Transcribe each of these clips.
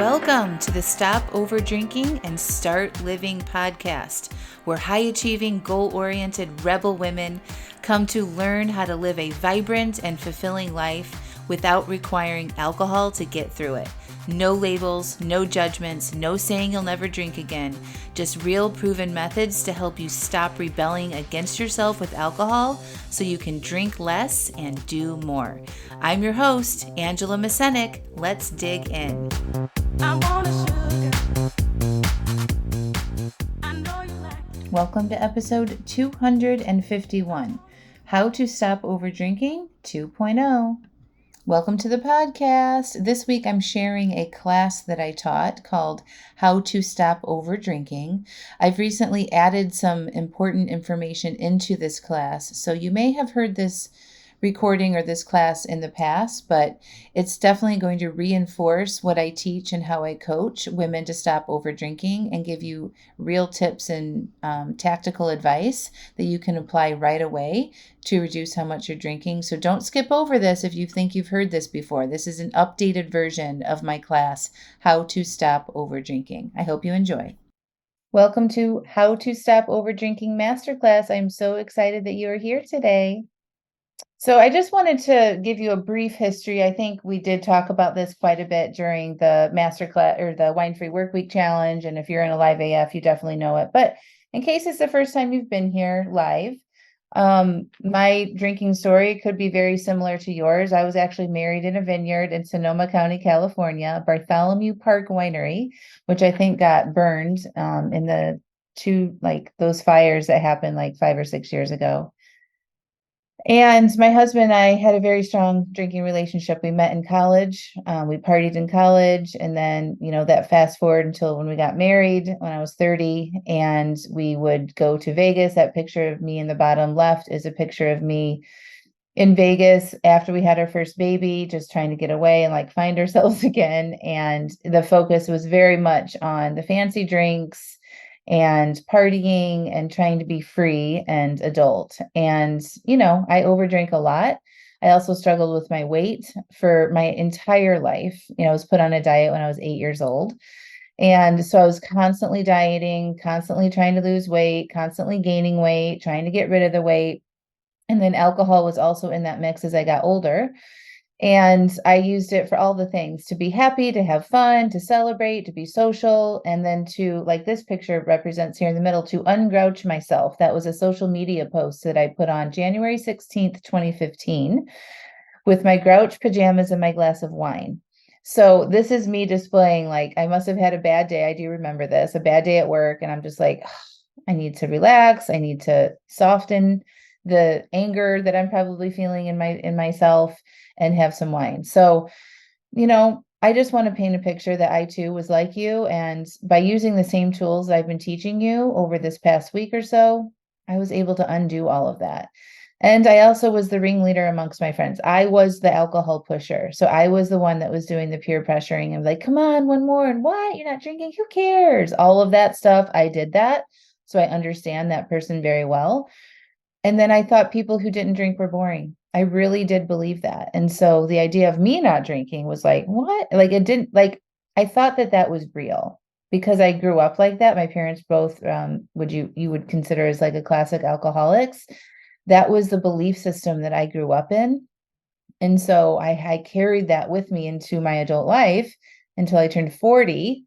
Welcome to the Stop Over Drinking and Start Living podcast, where high-achieving, goal-oriented rebel women come to learn how to live a vibrant and fulfilling life without requiring alcohol to get through it. No labels, no judgments, no saying you'll never drink again. Just real proven methods to help you stop rebelling against yourself with alcohol so you can drink less and do more. I'm your host, Angela Mascenik. Let's dig in. Welcome to episode 251, How to Stop Over Drinking 2.0. Welcome to the podcast. This week I'm sharing a class that I taught called How to Stop Over Drinking. I've recently added some important information into this class, so you may have heard this recording or this class in the past, but it's definitely going to reinforce what I teach and how I coach women to stop over drinking and give you real tips and tactical advice that you can apply right away to reduce how much you're drinking. So don't skip over this if you think you've heard this before. This is an updated version of my class, How to Stop Over Drinking. I hope you enjoy. Welcome to How to Stop Over Drinking Masterclass. I'm so excited that you are here today. So I just wanted to give you a brief history. I think we did talk about this quite a bit during the masterclass or the Wine-Free Workweek Challenge. And if you're in a live AF, you definitely know it. But in case it's the first time you've been here live, my drinking story could be very similar to yours. I was actually married in a vineyard in Sonoma County, California, Bartholomew Park Winery, which I think got burned in the those fires that happened like 5 or 6 years ago. And my husband and I had a very strong drinking relationship. We met in college. We partied in college. And then, that fast forward until when we got married when I was 30 and we would go to Vegas. That picture of me in the bottom left is a picture of me in Vegas after we had our first baby, just trying to get away and find ourselves again. And the focus was very much on the fancy drinks and partying and trying to be free and adult. And, I overdrank a lot. I also struggled with my weight for my entire life. I was put on a diet when I was 8 years old. And so I was constantly dieting, constantly trying to lose weight, constantly gaining weight, trying to get rid of the weight. And then alcohol was also in that mix as I got older. And I used it for all the things, to be happy, to have fun, to celebrate, to be social, and then to, like this picture represents here in the middle, to ungrouch myself. That was a social media post that I put on January 16th, 2015, with my grouch pajamas and my glass of wine. So this is me displaying, I must have had a bad day. I do remember this, a bad day at work. And I'm just like, I need to relax. I need to soften the anger that I'm probably feeling in myself and have some wine. So, I just want to paint a picture that I too was like you. And by using the same tools I've been teaching you over this past week or so, I was able to undo all of that. And I also was the ringleader amongst my friends. I was the alcohol pusher. So I was the one that was doing the peer pressuring and come on, one more. And what? You're not drinking? Who cares? All of that stuff. I did that. So I understand that person very well. And then I thought people who didn't drink were boring. I really did believe that. And so the idea of me not drinking was what? I thought that was real because I grew up like that. My parents both, you would consider as a classic alcoholics. That was the belief system that I grew up in. And so I carried that with me into my adult life until I turned 40.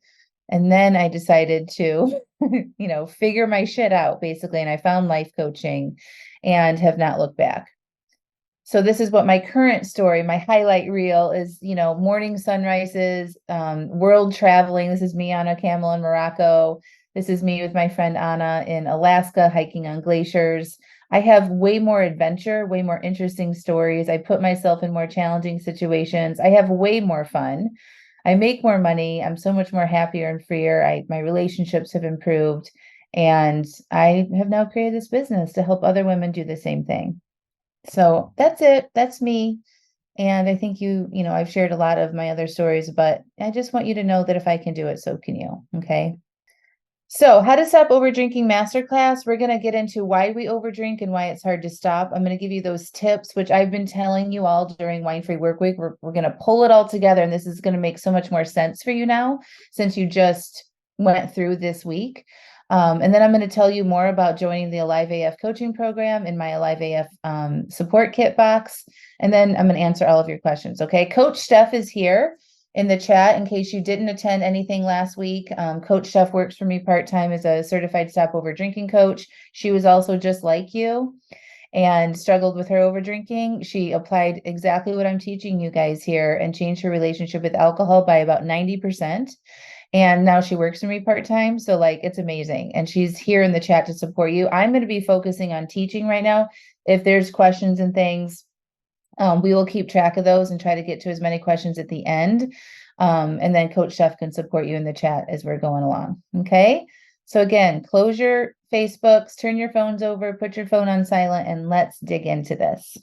And then I decided to, figure my shit out basically. And I found life coaching and have not looked back. So this is what my current story, my highlight reel is, morning sunrises, world traveling. This is me on a camel in Morocco. This is me with my friend Anna in Alaska, hiking on glaciers. I have way more adventure, way more interesting stories. I put myself in more challenging situations. I have way more fun. I make more money. I'm so much more happier and freer. My relationships have improved. And I have now created this business to help other women do the same thing. So that's it. That's me. And I think I've shared a lot of my other stories, but I just want you to know that if I can do it, so can you. Okay. So, how to stop over drinking masterclass. We're going to get into why we overdrink and why it's hard to stop. I'm going to give you those tips, which I've been telling you all during Wine Free Work Week. We're going to pull it all together, and this is going to make so much more sense for you now since you just went through this week. And then I'm going to tell you more about joining the Alive AF coaching program in my Alive AF support kit box. And then I'm going to answer all of your questions. Okay. Coach Steph is here in the chat in case you didn't attend anything last week. Coach Steph works for me part-time as a certified stop over drinking coach. She was also just like you and struggled with her over drinking. She applied exactly what I'm teaching you guys here and changed her relationship with alcohol by about 90%. And now she works for me part-time. So like, it's amazing. And she's here in the chat to support you. I'm going to be focusing on teaching right now. If there's questions and things, we will keep track of those and try to get to as many questions at the end. And then Coach Chef can support you in the chat as we're going along. Okay. So again, close your Facebooks, turn your phones over, put your phone on silent, and let's dig into this.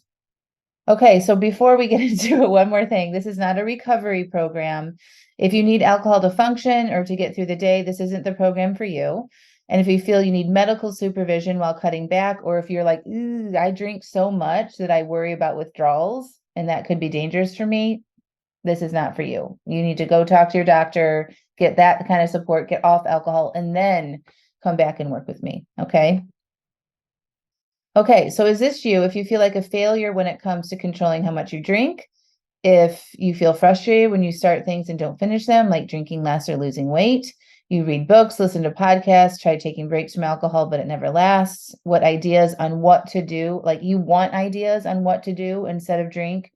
Okay, so before we get into it, one more thing. This is not a recovery program. If you need alcohol to function or to get through the day, this isn't the program for you. And if you feel you need medical supervision while cutting back, or if you're like, ooh, I drink so much that I worry about withdrawals and that could be dangerous for me, this is not for you. You need to go talk to your doctor, get that kind of support, get off alcohol, and then come back and work with me. Okay. Okay, so is this you? If you feel like a failure when it comes to controlling how much you drink, if you feel frustrated when you start things and don't finish them, like drinking less or losing weight, you read books, listen to podcasts, try taking breaks from alcohol, but it never lasts. What ideas on what to do? Like you want ideas on what to do instead of drink.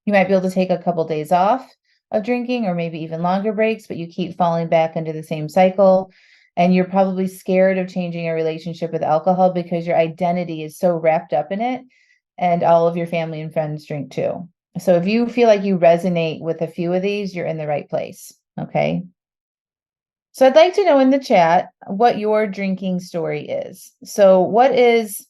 You might be able to take a couple days off of drinking or maybe even longer breaks, but you keep falling back into the same cycle. And you're probably scared of changing your relationship with alcohol because your identity is so wrapped up in it, and all of your family and friends drink too. So if you feel like you resonate with a few of these, you're in the right place. Okay. So I'd like to know in the chat what your drinking story is. So what is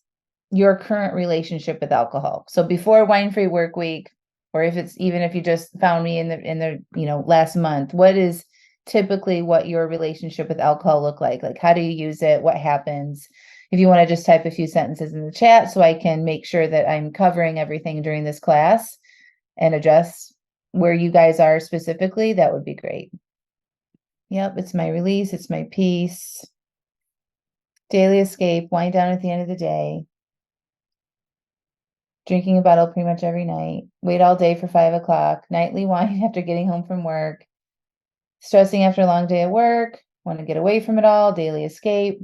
your current relationship with alcohol? So before Wine Free Work Week, or if it's even if you just found me in the last month, what is typically what your relationship with alcohol look like? Like how do you use it? What happens? If you want to just type a few sentences in the chat so I can make sure that I'm covering everything during this class and address where you guys are specifically, that would be great. Yep, it's my release, it's my peace. Daily escape, wind down at the end of the day. Drinking a bottle pretty much every night. Wait all day for 5 o'clock. Nightly wine after getting home from work. Stressing after a long day at work. Want to get away from it all. Daily escape.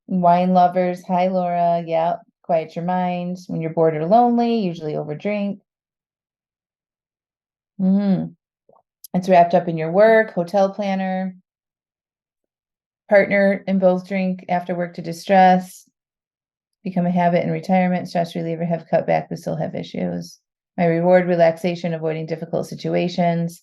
Wine lovers. Hi, Laura. Yep. Quiet your mind. When you're bored or lonely, usually overdrink. It's wrapped up in your work. Hotel planner. Partner and both drink after work to distress. Become a habit in retirement. Stress reliever. Have cut back but still have issues. My reward, relaxation, avoiding difficult situations.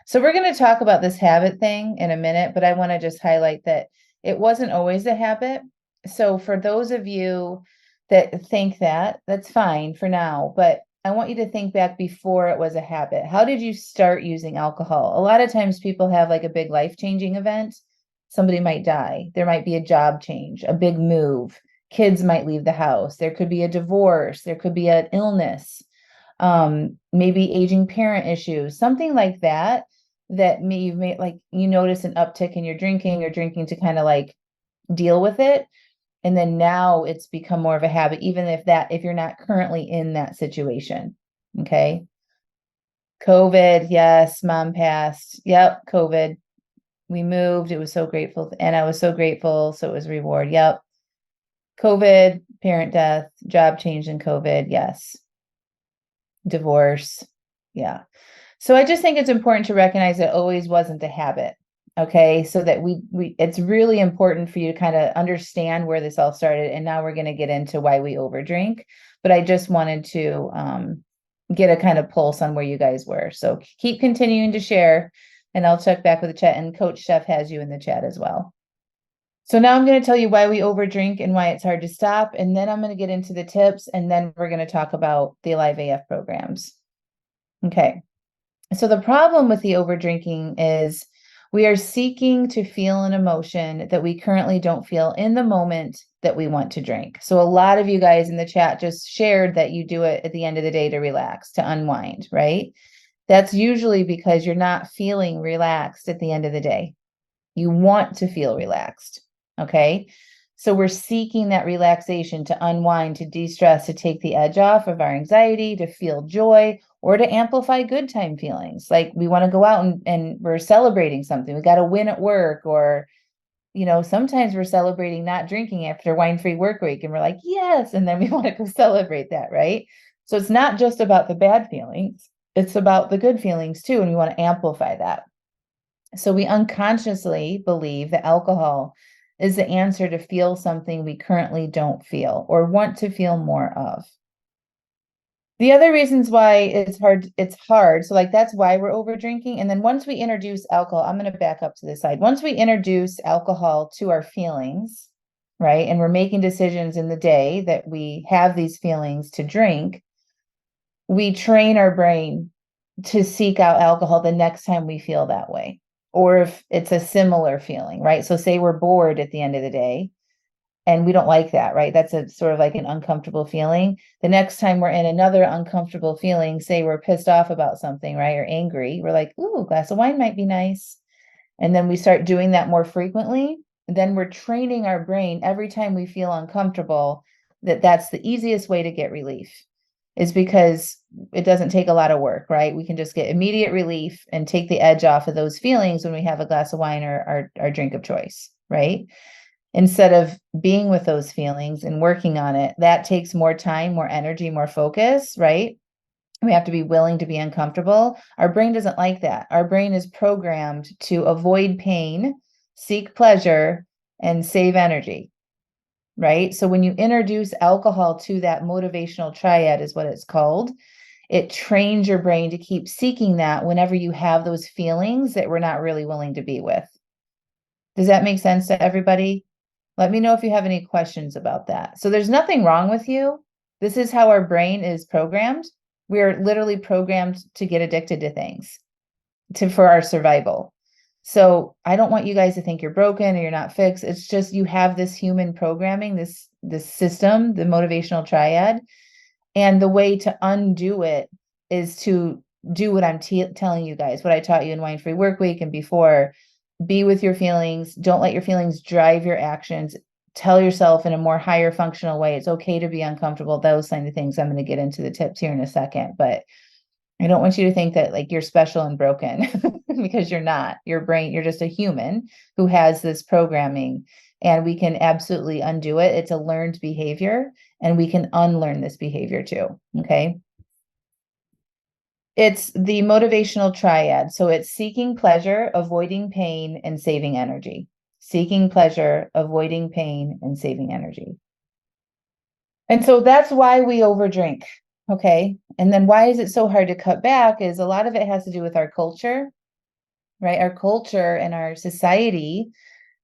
So we're going to talk about this habit thing in a minute, but I want to just highlight that it wasn't always a habit. So for those of you that think that, that's fine for now, but I want you to think back before it was a habit. How did you start using alcohol? A lot of times people have like a big life-changing event. Somebody might die. There might be a job change, a big move. Kids might leave the house. There could be a divorce. There could be an illness, maybe aging parent issues, something like that, that you've made, like you notice an uptick in your drinking or drinking to kind of like deal with it. And then now it's become more of a habit, even if you're not currently in that situation. Okay. COVID. Yes. Mom passed. Yep. COVID. We moved. It was so grateful. And I was so grateful. So it was reward. Yep. COVID, parent death, job change in COVID. Yes. Divorce. Yeah. So I just think it's important to recognize it always wasn't a habit. Okay. So that it's really important for you to kind of understand where this all started. And now we're going to get into why we overdrink. But I just wanted to get a kind of pulse on where you guys were. So keep continuing to share and I'll check back with the chat, and Coach Chef has you in the chat as well. So now I'm going to tell you why we overdrink and why it's hard to stop. And then I'm going to get into the tips, and then we're going to talk about the Alive AF programs. Okay. So the problem with the overdrinking is We are seeking to feel an emotion that we currently don't feel in the moment that we want to drink. So a lot of you guys in the chat just shared that you do it at the end of the day to relax, to unwind, right? That's usually because you're not feeling relaxed at the end of the day. You want to feel relaxed, okay? So we're seeking that relaxation to unwind, to de-stress, to take the edge off of our anxiety, to feel joy, or to amplify good time feelings. Like we want to go out and we're celebrating something. We got a win at work, or, sometimes we're celebrating not drinking after wine-free work week and we're like, yes, and then we want to go celebrate that, right? So it's not just about the bad feelings, it's about the good feelings too, and we want to amplify that. So we unconsciously believe that alcohol is the answer to feel something we currently don't feel or want to feel more of. The other reasons why it's hard. So like that's why we're over drinking. And then once we introduce alcohol, I'm going to back up to the side. Once we introduce alcohol to our feelings, right? And we're making decisions in the day that we have these feelings to drink, we train our brain to seek out alcohol the next time we feel that way, or if it's a similar feeling, right? So say we're bored at the end of the day and we don't like that, right? That's a sort of like an uncomfortable feeling. The next time we're in another uncomfortable feeling, say we're pissed off about something, right? Or angry, we're like, ooh, a glass of wine might be nice. And then we start doing that more frequently. Then we're training our brain every time we feel uncomfortable that that's the easiest way to get relief, is because it doesn't take a lot of work, right? We can just get immediate relief and take the edge off of those feelings when we have a glass of wine or our drink of choice, right? Instead of being with those feelings and working on it, that takes more time, more energy, more focus, right? We have to be willing to be uncomfortable. Our brain doesn't like that. Our brain is programmed to avoid pain, seek pleasure, and save energy, right? So when you introduce alcohol to that motivational triad, is what it's called, it trains your brain to keep seeking that whenever you have those feelings that we're not really willing to be with. Does that make sense to everybody? Let me know if you have any questions about that. So there's nothing wrong with you. This is how our brain is programmed. We're literally programmed to get addicted to things for our survival. So I don't want you guys to think you're broken or you're not fixed. It's just you have this human programming, this system, the motivational triad. And the way to undo it is to do what I'm telling you guys, what I taught you in Wine Free Work Week and before. Be with your feelings. Don't let your feelings drive your actions. Tell yourself in a more higher functional way, it's okay to be uncomfortable. Those kind of things. I'm going to get into the tips here in a second, but I don't want you to think that like you're special and broken because you're not. Your brain, you're just a human who has this programming, and we can absolutely undo it. It's a learned behavior, and we can unlearn this behavior too. Okay. It's the motivational triad. So it's seeking pleasure, avoiding pain, and saving energy. Seeking pleasure, avoiding pain, and saving energy. And so that's why we overdrink. Okay. And then why is it so hard to cut back is a lot of it has to do with our culture, right? Our culture and our society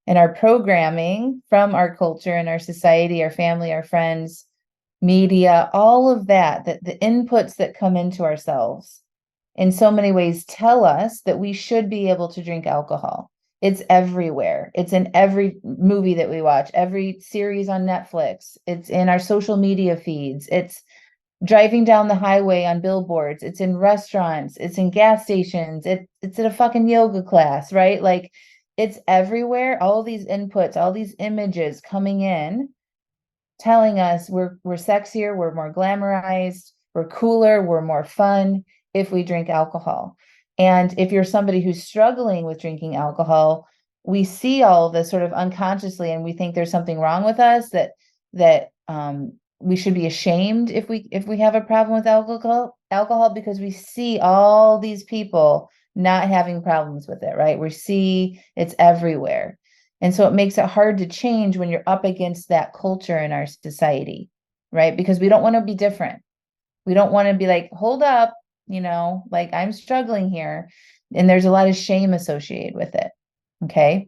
and our programming from our culture and our society, our family, our friends, media, all of that the inputs that come into ourselves in so many ways tell us that we should be able to drink alcohol. It's everywhere. It's in every movie that we watch, every series on Netflix. It's in our social media feeds. It's driving down the highway on billboards. It's in restaurants. It's in gas stations. It's at a fucking yoga class, right? Like it's everywhere. All these inputs, all these images coming in, telling us we're sexier, we're more glamorized, we're cooler, we're more fun if we drink alcohol. And if you're somebody who's struggling with drinking alcohol, we see all this sort of unconsciously, and we think there's something wrong with us, that we should be ashamed if we have a problem with alcohol because we see all these people not having problems with it, right? We see it's everywhere. And so it makes it hard to change when you're up against that culture in our society, right? Because we don't want to be different. We don't want to be like, hold up, like I'm struggling here. And there's a lot of shame associated with it. Okay.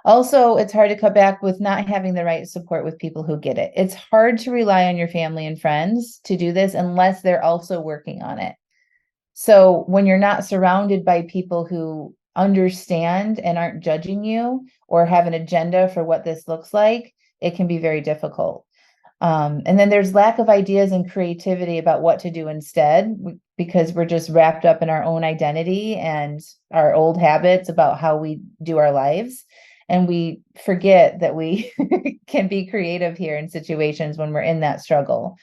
Also, it's hard to cut back with not having the right support with people who get it. It's hard to rely on your family and friends to do this unless they're also working on it. So when you're not surrounded by people who understand and aren't judging you or have an agenda for what this looks like, it can be very difficult. And then there's lack of ideas and creativity about what to do instead, because we're just wrapped up in our own identity and our old habits about how we do our lives. And we forget that we can be creative here in situations when we're in that struggle.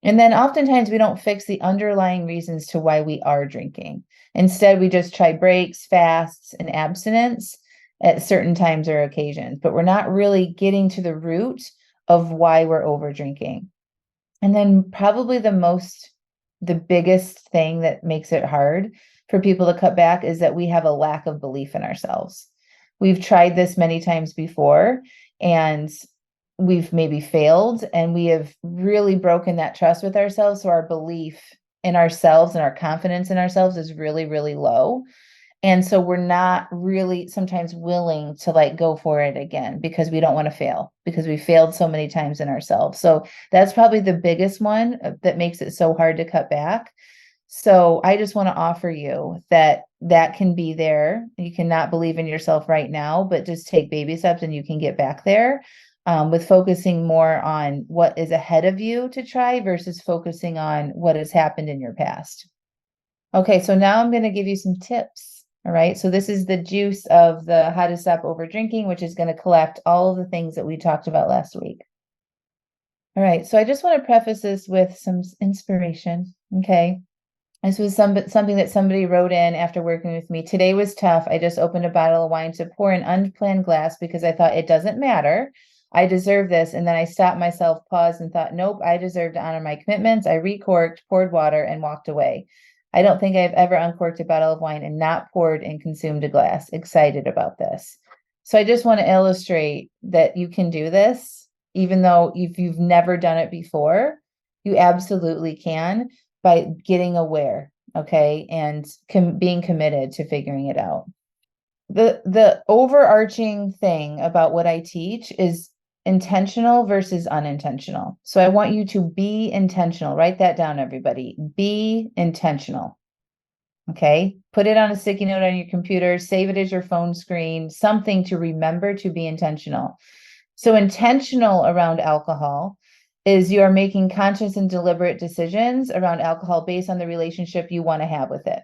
And then oftentimes we don't fix the underlying reasons to why we are drinking. Instead, we just try breaks, fasts, and abstinence at certain times or occasions, but we're not really getting to the root of why we're over drinking. And then probably the biggest thing that makes it hard for people to cut back is that we have a lack of belief in ourselves. We've tried this many times before, and we've maybe failed, and we have really broken that trust with ourselves. So our belief in ourselves and our confidence in ourselves is really, really low. And so we're not really sometimes willing to like go for it again because we don't want to fail, because we failed so many times in ourselves. So that's probably the biggest one that makes it so hard to cut back. So I just want to offer you that can be there. You cannot believe in yourself right now, but just take baby steps and you can get back there, with focusing more on what is ahead of you to try versus focusing on what has happened in your past. Okay, so now I'm going to give you some tips. All right, so this is the juice of the how to stop over drinking, which is going to collect all of the things that we talked about last week. All right, so I just want to preface this with some inspiration. Okay, this was something that somebody wrote in after working with me. Today was tough. I just opened a bottle of wine to pour an unplanned glass because I thought it doesn't matter. I deserve this. And then I stopped myself, paused, and thought, nope, I deserve to honor my commitments. I recorked, poured water, and walked away. I don't think I've ever uncorked a bottle of wine and not poured and consumed a glass. Excited about this. So I just want to illustrate that you can do this, even though if you've never done it before, you absolutely can, by getting aware, okay, and being committed to figuring it out. The overarching thing about what I teach is intentional versus unintentional. So I want you to be intentional. Write that down, everybody. Be intentional. Okay. Put it on a sticky note on your computer, save it as your phone screen, something to remember to be intentional. So intentional around alcohol is you are making conscious and deliberate decisions around alcohol based on the relationship you want to have with it.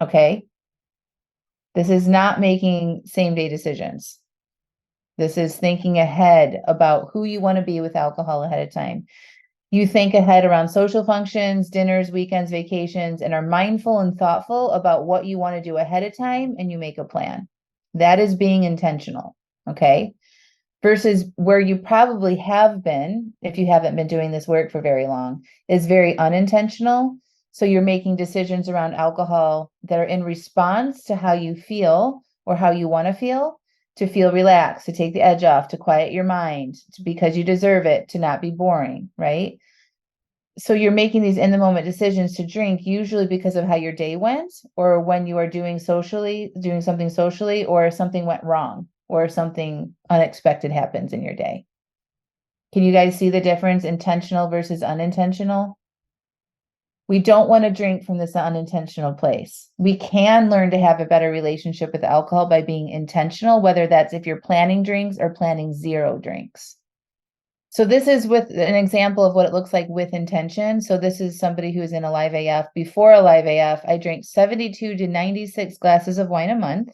Okay. This is not making same day decisions. This is thinking ahead about who you want to be with alcohol ahead of time. You think ahead around social functions, dinners, weekends, vacations, and are mindful and thoughtful about what you want to do ahead of time, and you make a plan. That is being intentional, okay? Versus where you probably have been, if you haven't been doing this work for very long, is very unintentional. So you're making decisions around alcohol that are in response to how you feel or how you want to feel relaxed, to take the edge off, to quiet your mind, because you deserve it, to not be boring, right? So you're making these in the moment decisions to drink, usually because of how your day went, or when you are doing something socially, or something went wrong, or something unexpected happens in your day. Can you guys see the difference, intentional versus unintentional? We don't want to drink from this unintentional place. We can learn to have a better relationship with alcohol by being intentional, whether that's if you're planning drinks or planning 0 drinks. So this is with an example of what it looks like with intention. So this is somebody who is in a live AF. Before a live AF, I drank 72 to 96 glasses of wine a month.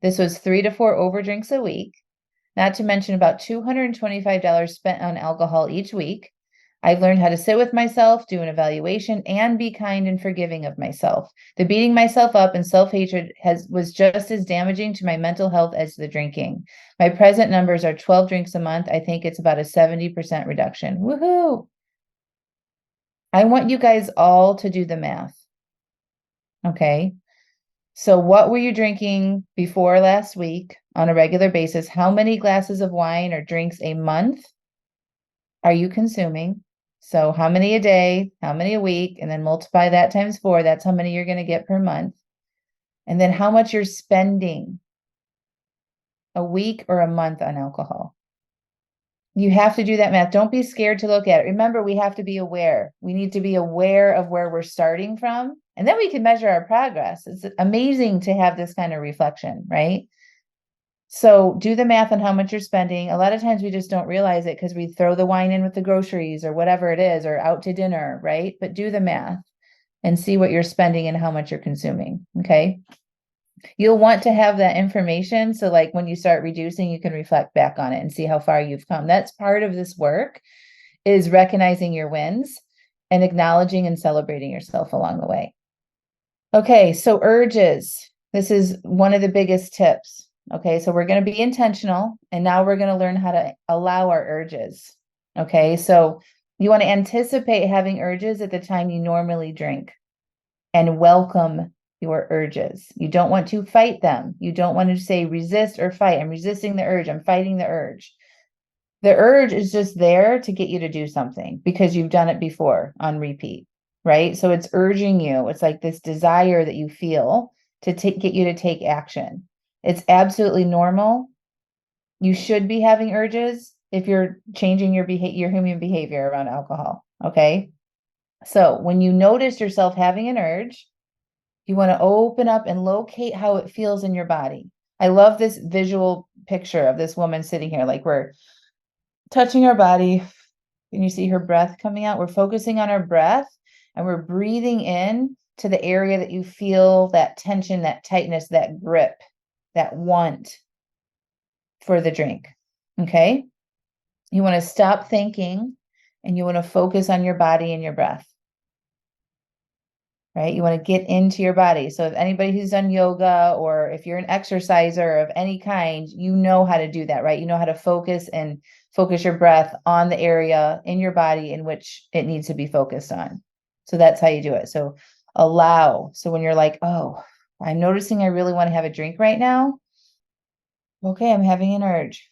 This was 3 to 4 overdrinks a week, not to mention about $225 spent on alcohol each week. I've learned how to sit with myself, do an evaluation, and be kind and forgiving of myself. The beating myself up and self-hatred was just as damaging to my mental health as the drinking. My present numbers are 12 drinks a month. I think it's about a 70% reduction. Woohoo! I want you guys all to do the math. Okay. So what were you drinking before last week on a regular basis? How many glasses of wine or drinks a month are you consuming? So how many a day, how many a week, and then multiply that times 4. That's how many you're going to get per month. And then how much you're spending a week or a month on alcohol. You have to do that math. Don't be scared to look at it. Remember, we have to be aware. We need to be aware of where we're starting from, and then we can measure our progress. It's amazing to have this kind of reflection, right? So do the math on how much you're spending. A lot of times we just don't realize it because we throw the wine in with the groceries or whatever it is, or out to dinner, right? But do the math and see what you're spending and how much you're consuming. Okay. You'll want to have that information. So like when you start reducing, you can reflect back on it and see how far you've come. That's part of this work, is recognizing your wins and acknowledging and celebrating yourself along the way. Okay, so urges. This is one of the biggest tips. Okay, so we're going to be intentional, and now we're going to learn how to allow our urges. Okay, so you want to anticipate having urges at the time you normally drink and welcome your urges. You don't want to fight them. You don't want to say resist or fight. I'm resisting the urge. I'm fighting the urge. The urge is just there to get you to do something because you've done it before on repeat, right? So it's urging you. It's like this desire that you feel to get you to take action. It's absolutely normal. You should be having urges if you're changing your human behavior around alcohol, okay? So when you notice yourself having an urge, you want to open up and locate how it feels in your body. I love this visual picture of this woman sitting here, like we're touching our body. Can you see her breath coming out? We're focusing on our breath and we're breathing in to the area that you feel that tension, that tightness, that grip, that want for the drink. Okay. You want to stop thinking and you want to focus on your body and your breath. Right? You want to get into your body. So if anybody who's done yoga or if you're an exerciser of any kind, you know how to do that, right? You know how to focus your breath on the area in your body in which it needs to be focused on. So that's how you do it. So allow. So when you're like, oh, I'm noticing I really want to have a drink right now. Okay, I'm having an urge.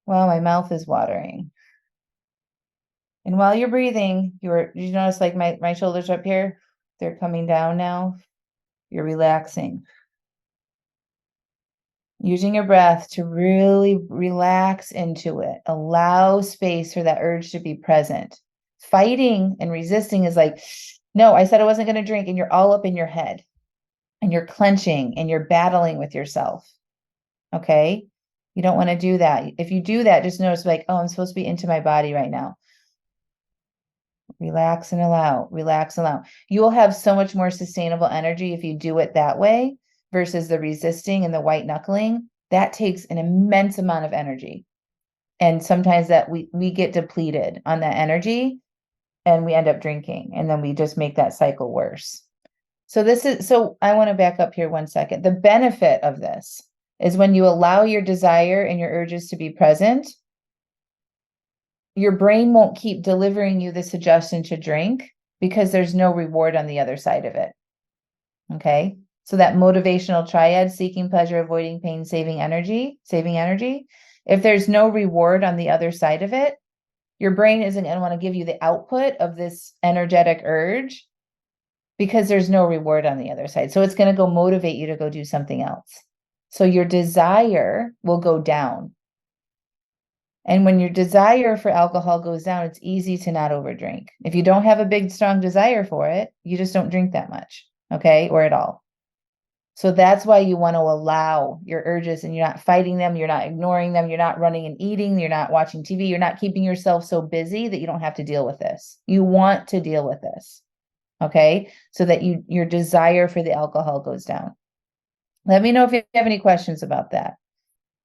Well, my mouth is watering. And while you're breathing, you notice like my shoulders up here, they're coming down now. You're relaxing. Using your breath to really relax into it. Allow space for that urge to be present. Fighting and resisting is like, no, I said I wasn't going to drink, and you're all up in your head and you're clenching and you're battling with yourself. Okay. You don't want to do that. If you do that, just notice like, oh, I'm supposed to be into my body right now. Relax and allow, relax and allow. You will have so much more sustainable energy if you do it that way versus the resisting and the white knuckling. That takes an immense amount of energy. And sometimes that we get depleted on that energy and we end up drinking and then we just make that cycle worse. So I want to back up here 1 second. The benefit of this is when you allow your desire and your urges to be present, your brain won't keep delivering you the suggestion to drink because there's no reward on the other side of it. Okay. So that motivational triad, seeking pleasure, avoiding pain, saving energy. If there's no reward on the other side of it, your brain isn't going to want to give you the output of this energetic urge because there's no reward on the other side. So it's going to go motivate you to go do something else. So your desire will go down. And when your desire for alcohol goes down, it's easy to not overdrink. If you don't have a big, strong desire for it, you just don't drink that much, okay, or at all. So that's why you want to allow your urges and you're not fighting them, you're not ignoring them, you're not running and eating, you're not watching TV, you're not keeping yourself so busy that you don't have to deal with this. You want to deal with this, okay, so that your desire for the alcohol goes down. Let me know if you have any questions about that.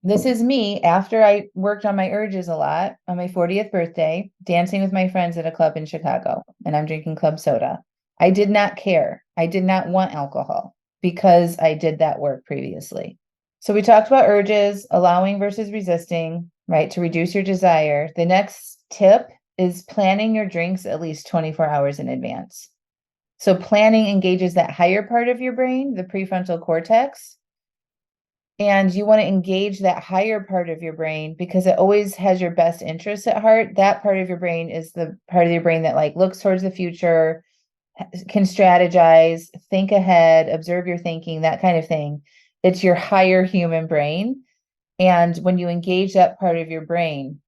This is me after I worked on my urges a lot on my 40th birthday, dancing with my friends at a club in Chicago, and I'm drinking club soda. I did not care. I did not want alcohol because I did that work previously. So we talked about urges, allowing versus resisting, right, to reduce your desire. The next tip is planning your drinks at least 24 hours in advance. So planning engages that higher part of your brain, the prefrontal cortex. And you want to engage that higher part of your brain because it always has your best interests at heart. That part of your brain is the part of your brain that like looks towards the future, can strategize, think ahead, observe your thinking, that kind of thing. It's your higher human brain. And when you engage that part of your brain,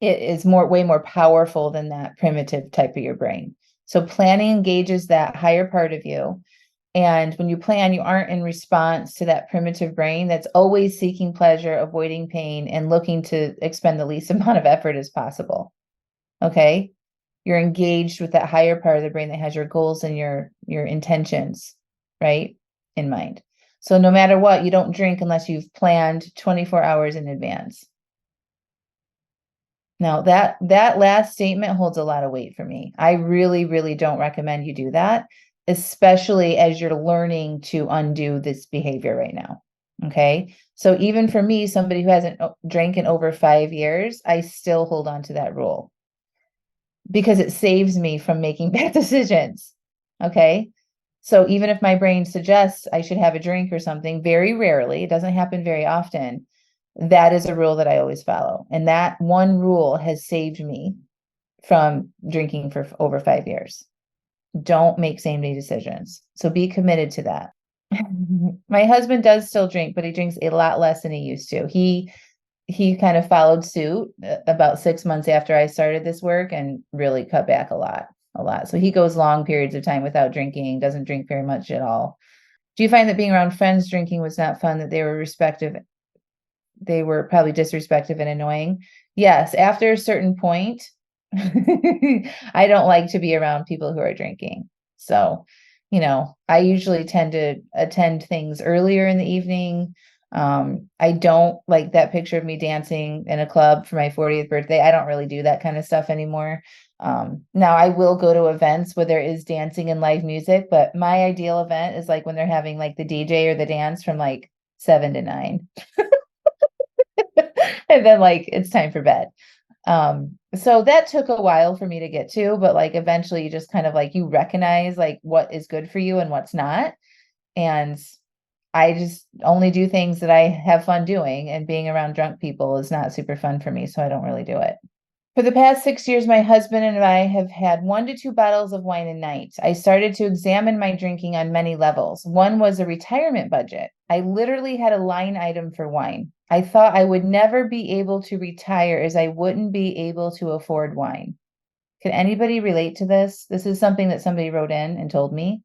it is way more powerful than that primitive type of your brain. So planning engages that higher part of you. And when you plan, you aren't in response to that primitive brain that's always seeking pleasure, avoiding pain, and looking to expend the least amount of effort as possible. Okay. You're engaged with that higher part of the brain that has your goals and your intentions, right, in mind. So no matter what, you don't drink unless you've planned 24 hours in advance. Now that last statement holds a lot of weight for me. I really, really don't recommend you do that, especially as you're learning to undo this behavior right now. Okay. So even for me, somebody who hasn't drank in over 5 years, I still hold on to that rule because it saves me from making bad decisions. Okay. So even if my brain suggests I should have a drink or something, very rarely, it doesn't happen very often, that is a rule that I always follow. And that one rule has saved me from drinking for over 5 years. Don't make same day decisions. So be committed to that. My husband does still drink, but he drinks a lot less than he used to. He kind of followed suit about 6 months after I started this work and really cut back a lot. So he goes long periods of time without drinking, doesn't drink very much at all. Do you find that being around friends drinking was not fun, that they were probably disrespectful and annoying? Yes, after a certain point, I don't like to be around people who are drinking. So, I usually tend to attend things earlier in the evening. I don't like that picture of me dancing in a club for my 40th birthday. I don't really do that kind of stuff anymore. Now I will go to events where there is dancing and live music, but my ideal event is like when they're having like the DJ or the dance from like 7 to 9. And then like it's time for bed. So that took a while for me to get to, but like eventually you just kind of like you recognize like what is good for you and what's not. And I just only do things that I have fun doing, and being around drunk people is not super fun for me, so I don't really do it. For the past 6 years, my husband and I have had 1 to 2 bottles of wine a night. I started to examine my drinking on many levels. One was a retirement budget. I literally had a line item for wine. I thought I would never be able to retire as I wouldn't be able to afford wine. Can anybody relate to this? This is something that somebody wrote in and told me.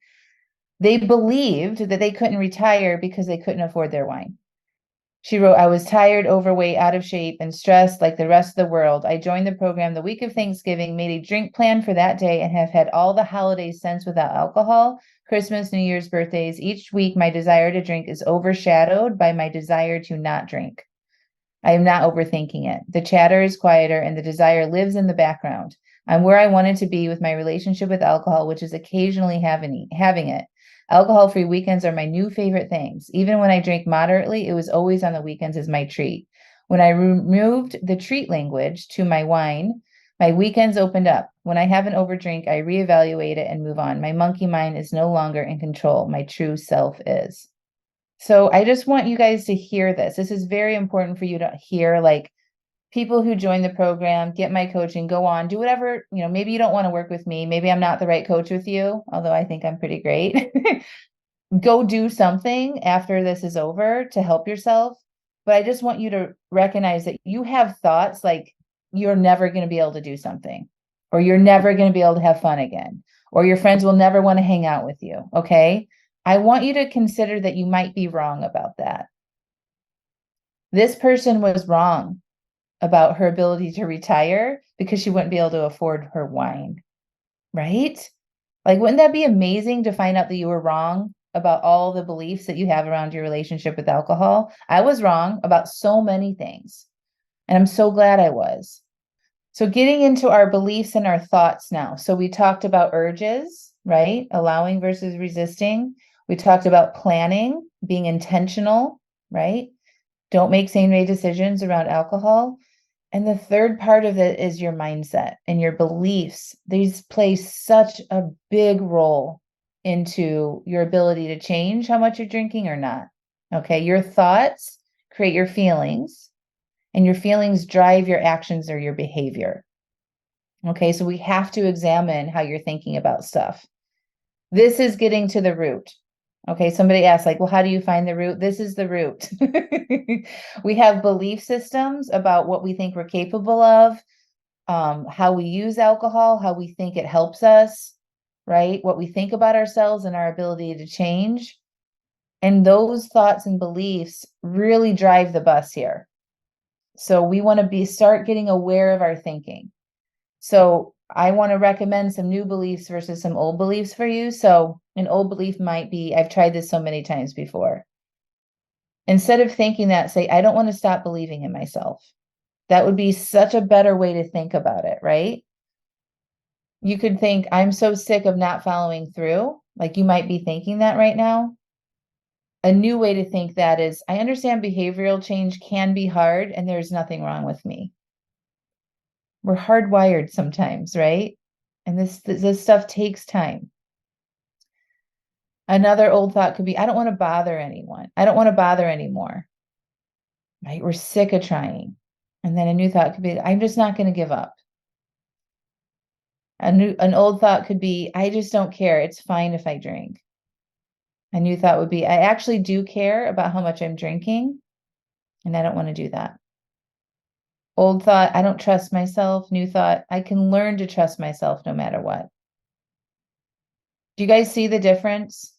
They believed that they couldn't retire because they couldn't afford their wine. She wrote, I was tired, overweight, out of shape, and stressed like the rest of the world. I joined the program the week of Thanksgiving, made a drink plan for that day, and have had all the holidays since without alcohol, Christmas, New Year's, birthdays. Each week, my desire to drink is overshadowed by my desire to not drink. I am not overthinking it. The chatter is quieter, and the desire lives in the background. I'm where I wanted to be with my relationship with alcohol, which is occasionally having it. Alcohol-free weekends are my new favorite things. Even when I drank moderately, it was always on the weekends as my treat. When I removed the treat language to my wine, my weekends opened up. When I have an overdrink, I reevaluate it and move on. My monkey mind is no longer in control. My true self is. So I just want you guys to hear this. This is very important for you to hear, like, people who join the program, get my coaching, go on, do whatever, maybe you don't want to work with me. Maybe I'm not the right coach with you, although I think I'm pretty great. Go do something after this is over to help yourself. But I just want you to recognize that you have thoughts like you're never going to be able to do something, or you're never going to be able to have fun again, or your friends will never want to hang out with you. Okay. I want you to consider that you might be wrong about that. This person was wrong about her ability to retire because she wouldn't be able to afford her wine, right? Like, wouldn't that be amazing to find out that you were wrong about all the beliefs that you have around your relationship with alcohol? I was wrong about so many things, and I'm so glad I was. So getting into our beliefs and our thoughts now. So we talked about urges, right? Allowing versus resisting. We talked about planning, being intentional, right? Don't make same-day decisions around alcohol. And the third part of it is your mindset and your beliefs. These play such a big role into your ability to change how much you're drinking or not. Okay, your thoughts create your feelings, and your feelings drive your actions or your behavior. Okay, so we have to examine how you're thinking about stuff. This is getting to the root. Okay, somebody asked, like, well, how do you find the root? This is the root. We have belief systems about what we think we're capable of. how we use alcohol, how we think it helps us, right? What we think about ourselves and our ability to change. And those thoughts and beliefs really drive the bus here. So we want to start getting aware of our thinking. So I want to recommend some new beliefs versus some old beliefs for you. So an old belief might be, I've tried this so many times before. Instead of thinking that, say, I don't want to stop believing in myself. That would be such a better way to think about it, right? You could think, I'm so sick of not following through. Like you might be thinking that right now. A new way to think that is, I understand behavioral change can be hard and there's nothing wrong with me. We're hardwired sometimes, right? And this stuff takes time. Another old thought could be, I don't want to bother anyone. I don't want to bother anymore. Right? We're sick of trying. And then a new thought could be, I'm just not going to give up. An old thought could be, I just don't care. It's fine if I drink. A new thought would be, I actually do care about how much I'm drinking, and I don't want to do that. Old thought, I don't trust myself. New thought, I can learn to trust myself no matter what. Do you guys see the difference?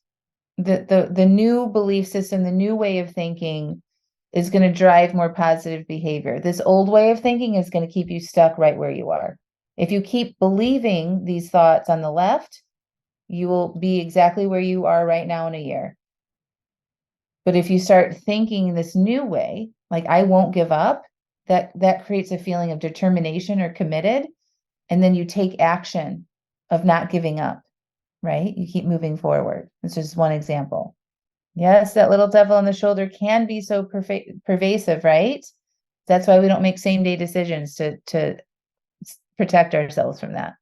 The new belief system, the new way of thinking is going to drive more positive behavior. This old way of thinking is going to keep you stuck right where you are. If you keep believing these thoughts on the left, you will be exactly where you are right now in a year. But if you start thinking this new way, like I won't give up, that creates a feeling of determination or committed. And then you take action of not giving up, right? You keep moving forward. It's just one example. Yes, that little devil on the shoulder can be so pervasive, right? That's why we don't make same day decisions to protect ourselves from that.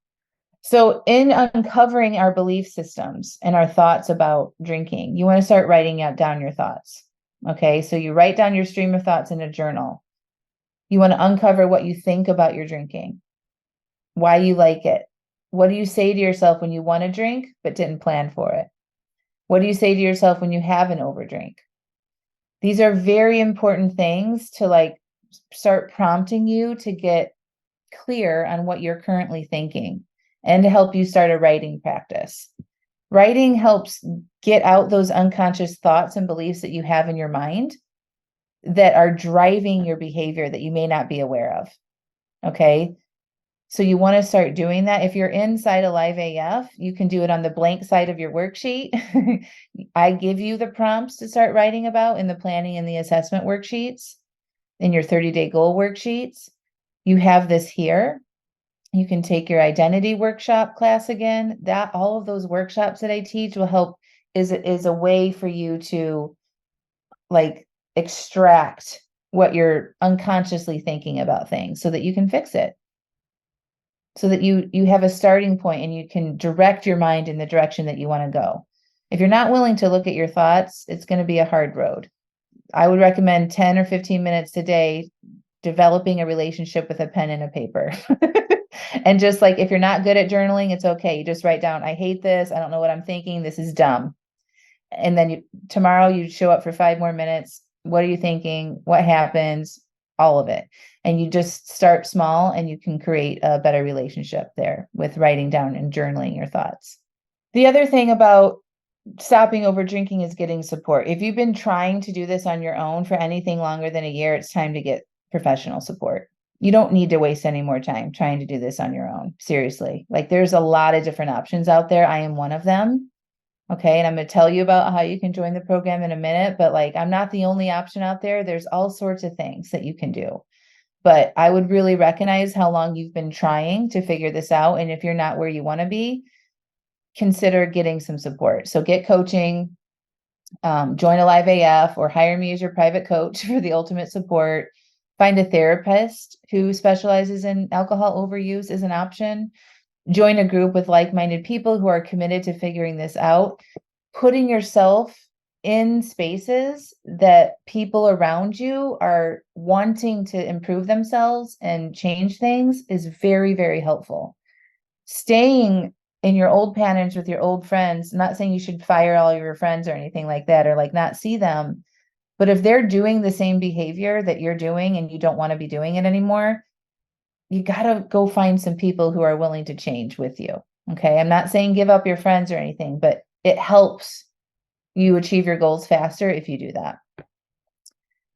So in uncovering our belief systems and our thoughts about drinking, you want to start writing down your thoughts. Okay, so you write down your stream of thoughts in a journal. You want to uncover what you think about your drinking, why you like it. What do you say to yourself when you want to drink but didn't plan for it? What do you say to yourself when you have an overdrink? These are very important things to like start prompting you to get clear on what you're currently thinking and to help you start a writing practice. Writing helps get out those unconscious thoughts and beliefs that you have in your mind that are driving your behavior that you may not be aware of. Okay. So you want to start doing that. If you're inside a Live AF, you can do it on the blank side of your worksheet. I give you the prompts to start writing about in the planning and the assessment worksheets, in your 30-day goal worksheets. You have this here. You can take your identity workshop class again. That all of those workshops that I teach will help is a way for you to like extract what you're unconsciously thinking about things so that you can fix it. So that you have a starting point and you can direct your mind in the direction that you want to go. If you're not willing to look at your thoughts, it's going to be a hard road. I would recommend 10 or 15 minutes a day developing a relationship with a pen and a paper. And just like, if you're not good at journaling, it's okay. You just write down, I hate this. I don't know what I'm thinking. This is dumb. And then tomorrow you show up for 5 more minutes. What are you thinking? What happens? All of it. And you just start small and you can create a better relationship there with writing down and journaling your thoughts. The other thing about stopping over drinking is getting support. If you've been trying to do this on your own for anything longer than a year, it's time to get professional support. You don't need to waste any more time trying to do this on your own. Seriously. Like there's a lot of different options out there. I am one of them. Okay. And I'm going to tell you about how you can join the program in a minute, but like, I'm not the only option out there. There's all sorts of things that you can do, but I would really recognize how long you've been trying to figure this out. And if you're not where you want to be, consider getting some support. So get coaching, join a Live AF, or hire me as your private coach for the ultimate support. Find a therapist who specializes in alcohol overuse is an option. Join a group with like-minded people who are committed to figuring this out. Putting yourself in spaces that people around you are wanting to improve themselves and change things is very, very helpful. Staying in your old patterns with your old friends, not saying you should fire all your friends or anything like that, or like not see them, but if they're doing the same behavior that you're doing and you don't want to be doing it anymore, you got to go find some people who are willing to change with you. Okay. I'm not saying give up your friends or anything, but it helps you achieve your goals faster if you do that.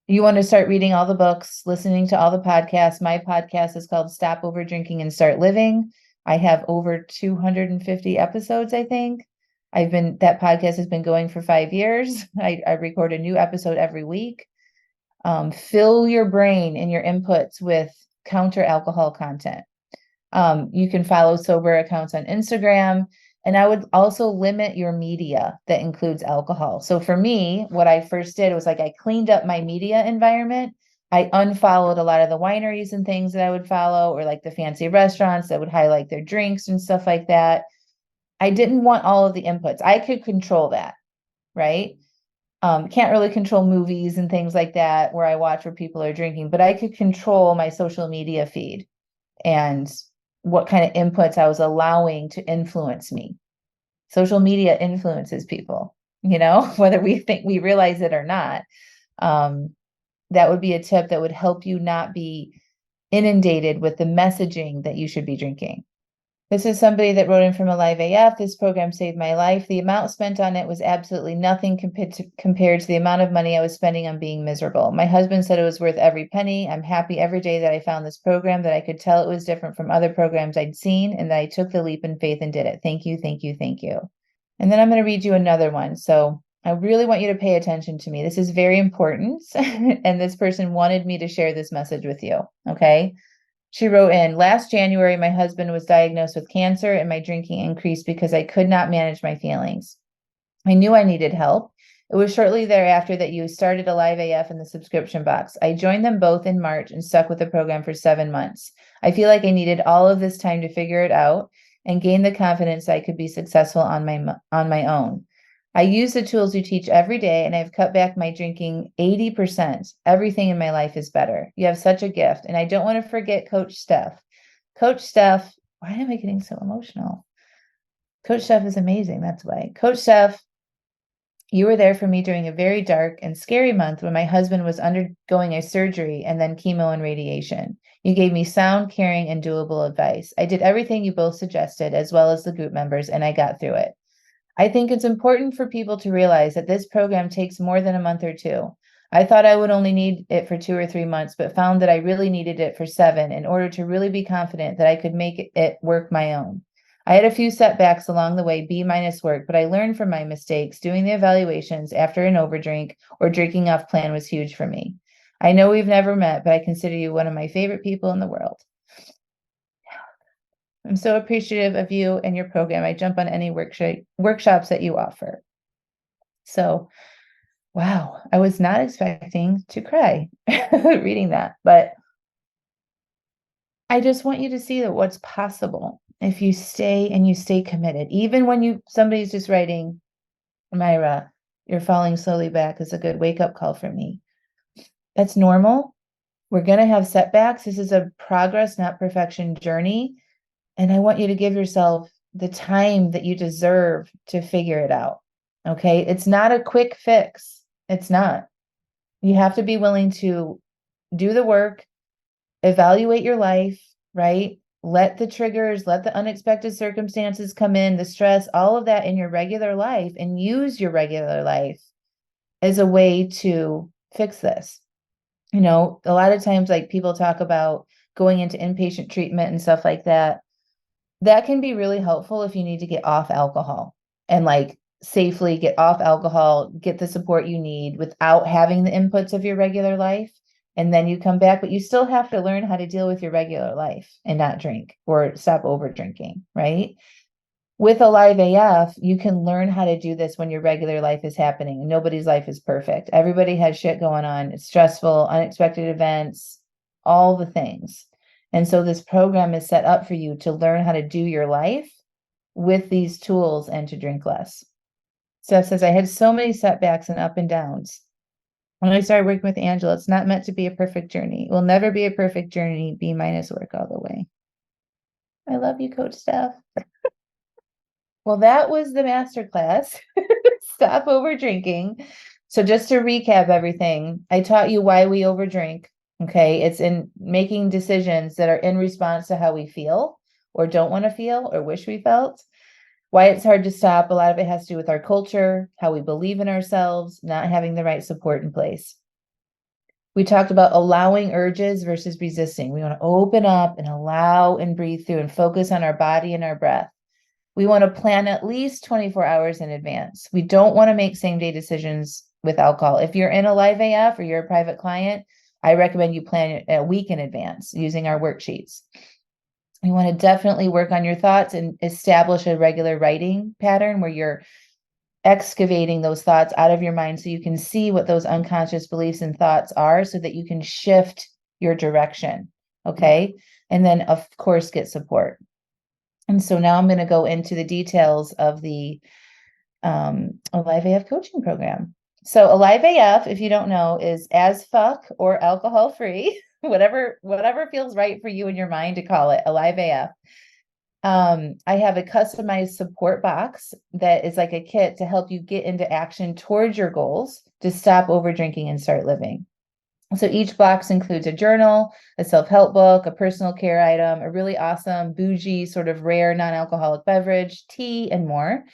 You want to start reading all the books, listening to all the podcasts. My podcast is called Stop Over Drinking and Start Living. I have over 250 episodes, I think. That podcast has been going for 5 years. I record a new episode every week. Fill your brain and your inputs with counter alcohol content. You can follow sober accounts on Instagram. And I would also limit your media that includes alcohol. So for me, what I first did was I cleaned up my media environment. I unfollowed a lot of the wineries and things that I would follow, or the fancy restaurants that would highlight their drinks and stuff like that. I didn't want all of the inputs. I could control that, right? Can't really control movies and things like that where I watch where people are drinking, but I could control my social media feed and what kind of inputs I was allowing to influence me. Social media influences people, whether we realize it or not. That would be a tip that would help you not be inundated with the messaging that you should be drinking. This is somebody that wrote in from a live AF. This program saved my life. The amount spent on it was absolutely nothing compared to the amount of money I was spending on being miserable. My husband said it was worth every penny. I'm happy every day that I found this program, that I could tell it was different from other programs I'd seen, and that I took the leap in faith and did it. Thank you, thank you, thank you. And then I'm going to read you another one. So I really want you to pay attention to me. This is very important. And this person wanted me to share this message with you. Okay. She wrote in, last January, my husband was diagnosed with cancer and my drinking increased because I could not manage my feelings. I knew I needed help. It was shortly thereafter that you started Alive AF in the subscription box. I joined them both in March and stuck with the program for 7 months. I feel like I needed all of this time to figure it out and gain the confidence I could be successful on my own. I use the tools you teach every day, and I've cut back my drinking 80%. Everything in my life is better. You have such a gift. And I don't want to forget Coach Steph. Coach Steph, why am I getting so emotional? Coach Steph is amazing. That's why. Coach Steph, you were there for me during a very dark and scary month when my husband was undergoing a surgery and then chemo and radiation. You gave me sound, caring, and doable advice. I did everything you both suggested, as well as the group members, and I got through it. I think it's important for people to realize that this program takes more than a month or two. I thought I would only need it for 2 or 3 months, but found that I really needed it for 7 in order to really be confident that I could make it work my own. I had a few setbacks along the way, B- work, but I learned from my mistakes. Doing the evaluations after an overdrink or drinking off plan was huge for me. I know we've never met, but I consider you one of my favorite people in the world. I'm so appreciative of you and your program. I jump on any workshops that you offer. So, wow, I was not expecting to cry reading that, but I just want you to see that what's possible if you stay committed. Even when somebody's just writing, Myra, you're falling slowly back is a good wake-up call for me. That's normal. We're going to have setbacks. This is a progress, not perfection journey. And I want you to give yourself the time that you deserve to figure it out. Okay. It's not a quick fix. It's not. You have to be willing to do the work, evaluate your life, right? Let the triggers, let the unexpected circumstances come in, the stress, all of that in your regular life, and use your regular life as a way to fix this. A lot of times, people talk about going into inpatient treatment and stuff like that. That can be really helpful if you need to get off alcohol and safely get off alcohol, get the support you need without having the inputs of your regular life. And then you come back, but you still have to learn how to deal with your regular life and not drink or stop over drinking, right? With Alive AF, you can learn how to do this when your regular life is happening and nobody's life is perfect. Everybody has shit going on. It's stressful, unexpected events, all the things. And so this program is set up for you to learn how to do your life with these tools and to drink less. Steph says, I had so many setbacks and up and downs. When I started working with Angela, it's not meant to be a perfect journey. It will never be a perfect journey, B- work all the way. I love you, Coach Steph. Well, that was the masterclass. Stop over drinking. So just to recap everything, I taught you why we overdrink. Okay. It's in making decisions that are in response to how we feel or don't want to feel or wish we felt. Why it's hard to stop. A lot of it has to do with our culture, how we believe in ourselves, not having the right support in place. We talked about allowing urges versus resisting. We want to open up and allow and breathe through and focus on our body and our breath. We want to plan at least 24 hours in advance. We don't want to make same day decisions with alcohol. If you're in a live AF or you're a private client, I recommend you plan it a week in advance using our worksheets. You want to definitely work on your thoughts and establish a regular writing pattern where you're excavating those thoughts out of your mind so you can see what those unconscious beliefs and thoughts are so that you can shift your direction. Okay. And then, of course, get support. And so now I'm going to go into the details of the Alive AF coaching program. So Alive AF, if you don't know, is as fuck or alcohol free, whatever feels right for you in your mind to call it Alive AF. I have a customized support box that is like a kit to help you get into action towards your goals to stop over drinking and start living. So each box includes a journal, a self-help book, a personal care item, a really awesome, bougie, sort of rare non-alcoholic beverage, tea, and more.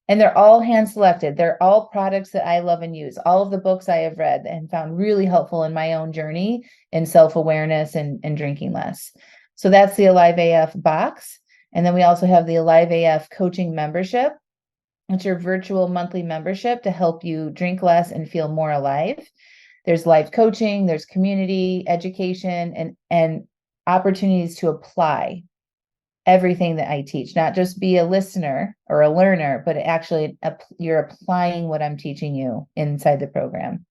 And they're all hand selected. They're all products that I love and use. All of the books I have read and found really helpful in my own journey in self-awareness and drinking less. So that's the Alive AF box. And then we also have the Alive AF coaching membership, which are virtual monthly membership to help you drink less and feel more alive. There's live coaching, there's community, education, and opportunities to apply everything that I teach, not just be a listener or a learner, but actually you're applying what I'm teaching you inside the program.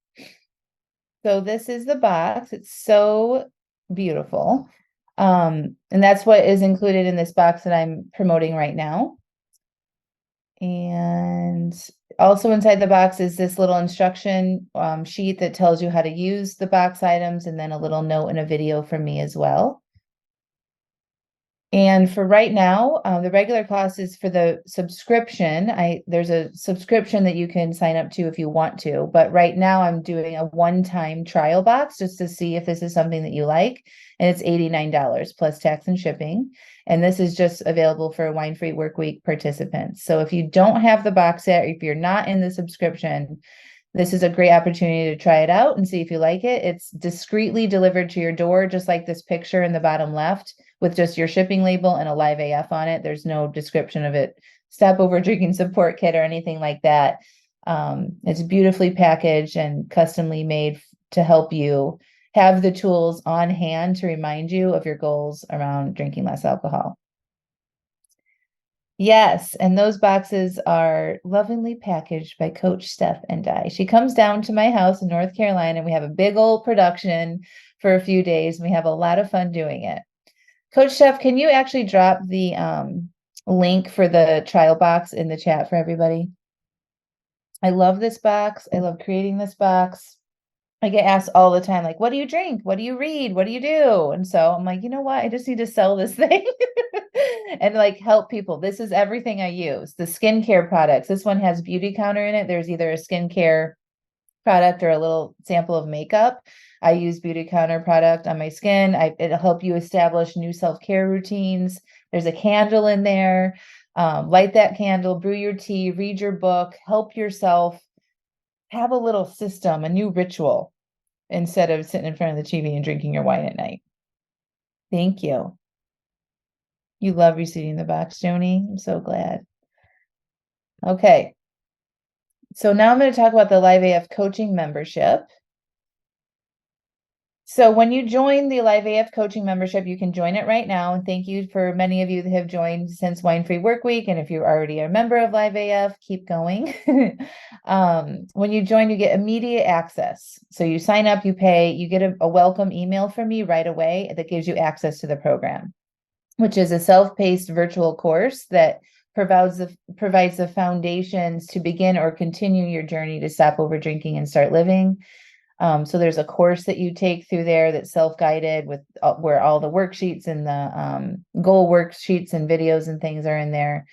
So this is the box. It's so beautiful. And that's what is included in this box that I'm promoting right now. And also inside the box is this little instruction sheet that tells you how to use the box items, and then a little note and a video from me as well. And for right now, the regular cost is for the subscription. There's a subscription that you can sign up to if you want to, but right now I'm doing a one-time trial box just to see if this is something that you like, and it's $89 plus tax and shipping. And this is just available for Wine-Free Workweek participants. So if you don't have the box yet, or if you're not in the subscription, this is a great opportunity to try it out and see if you like it. It's discreetly delivered to your door, just like this picture in the bottom left, with just your shipping label and a Live AF on it. There's no description of it, stop over drinking support kit or anything like that. It's beautifully packaged and customly made to help you have the tools on hand to remind you of your goals around drinking less alcohol. Yes, and those boxes are lovingly packaged by Coach Steph and I. She comes down to my house in North Carolina, and we have a big old production for a few days. And we have a lot of fun doing it. Coach Steph, can you actually drop the link for the trial box in the chat for everybody? I love this box. I love creating this box. I get asked all the time, like, what do you drink? What do you read? What do you do? And so I'm like, you know what? I just need to sell this thing and like help people. This is everything I use. The skincare products. This one has beauty counter in it. There's either a skincare product or a little sample of makeup. I use beauty counter product on my skin. It'll help you establish new self-care routines. There's a candle in there. Light that candle, brew your tea, read your book, help yourself. Have a little system, a new ritual, instead of sitting in front of the TV and drinking your wine at night. Thank you. You love receiving the box, Joni. I'm so glad. Okay. So now I'm going to talk about the Live AF coaching membership. So when you join the Live AF coaching membership, you can join it right now. And thank you for many of you that have joined since Wine-Free Workweek. And if you're already a member of Live AF, keep going. When you join, you get immediate access. So you sign up, you pay, you get a welcome email from me right away that gives you access to the program, which is a self-paced virtual course that provides the foundations to begin or continue your journey to stop over drinking and start living. So there's a course that you take through there that's self-guided with where all the worksheets and the goal worksheets and videos and things are in there.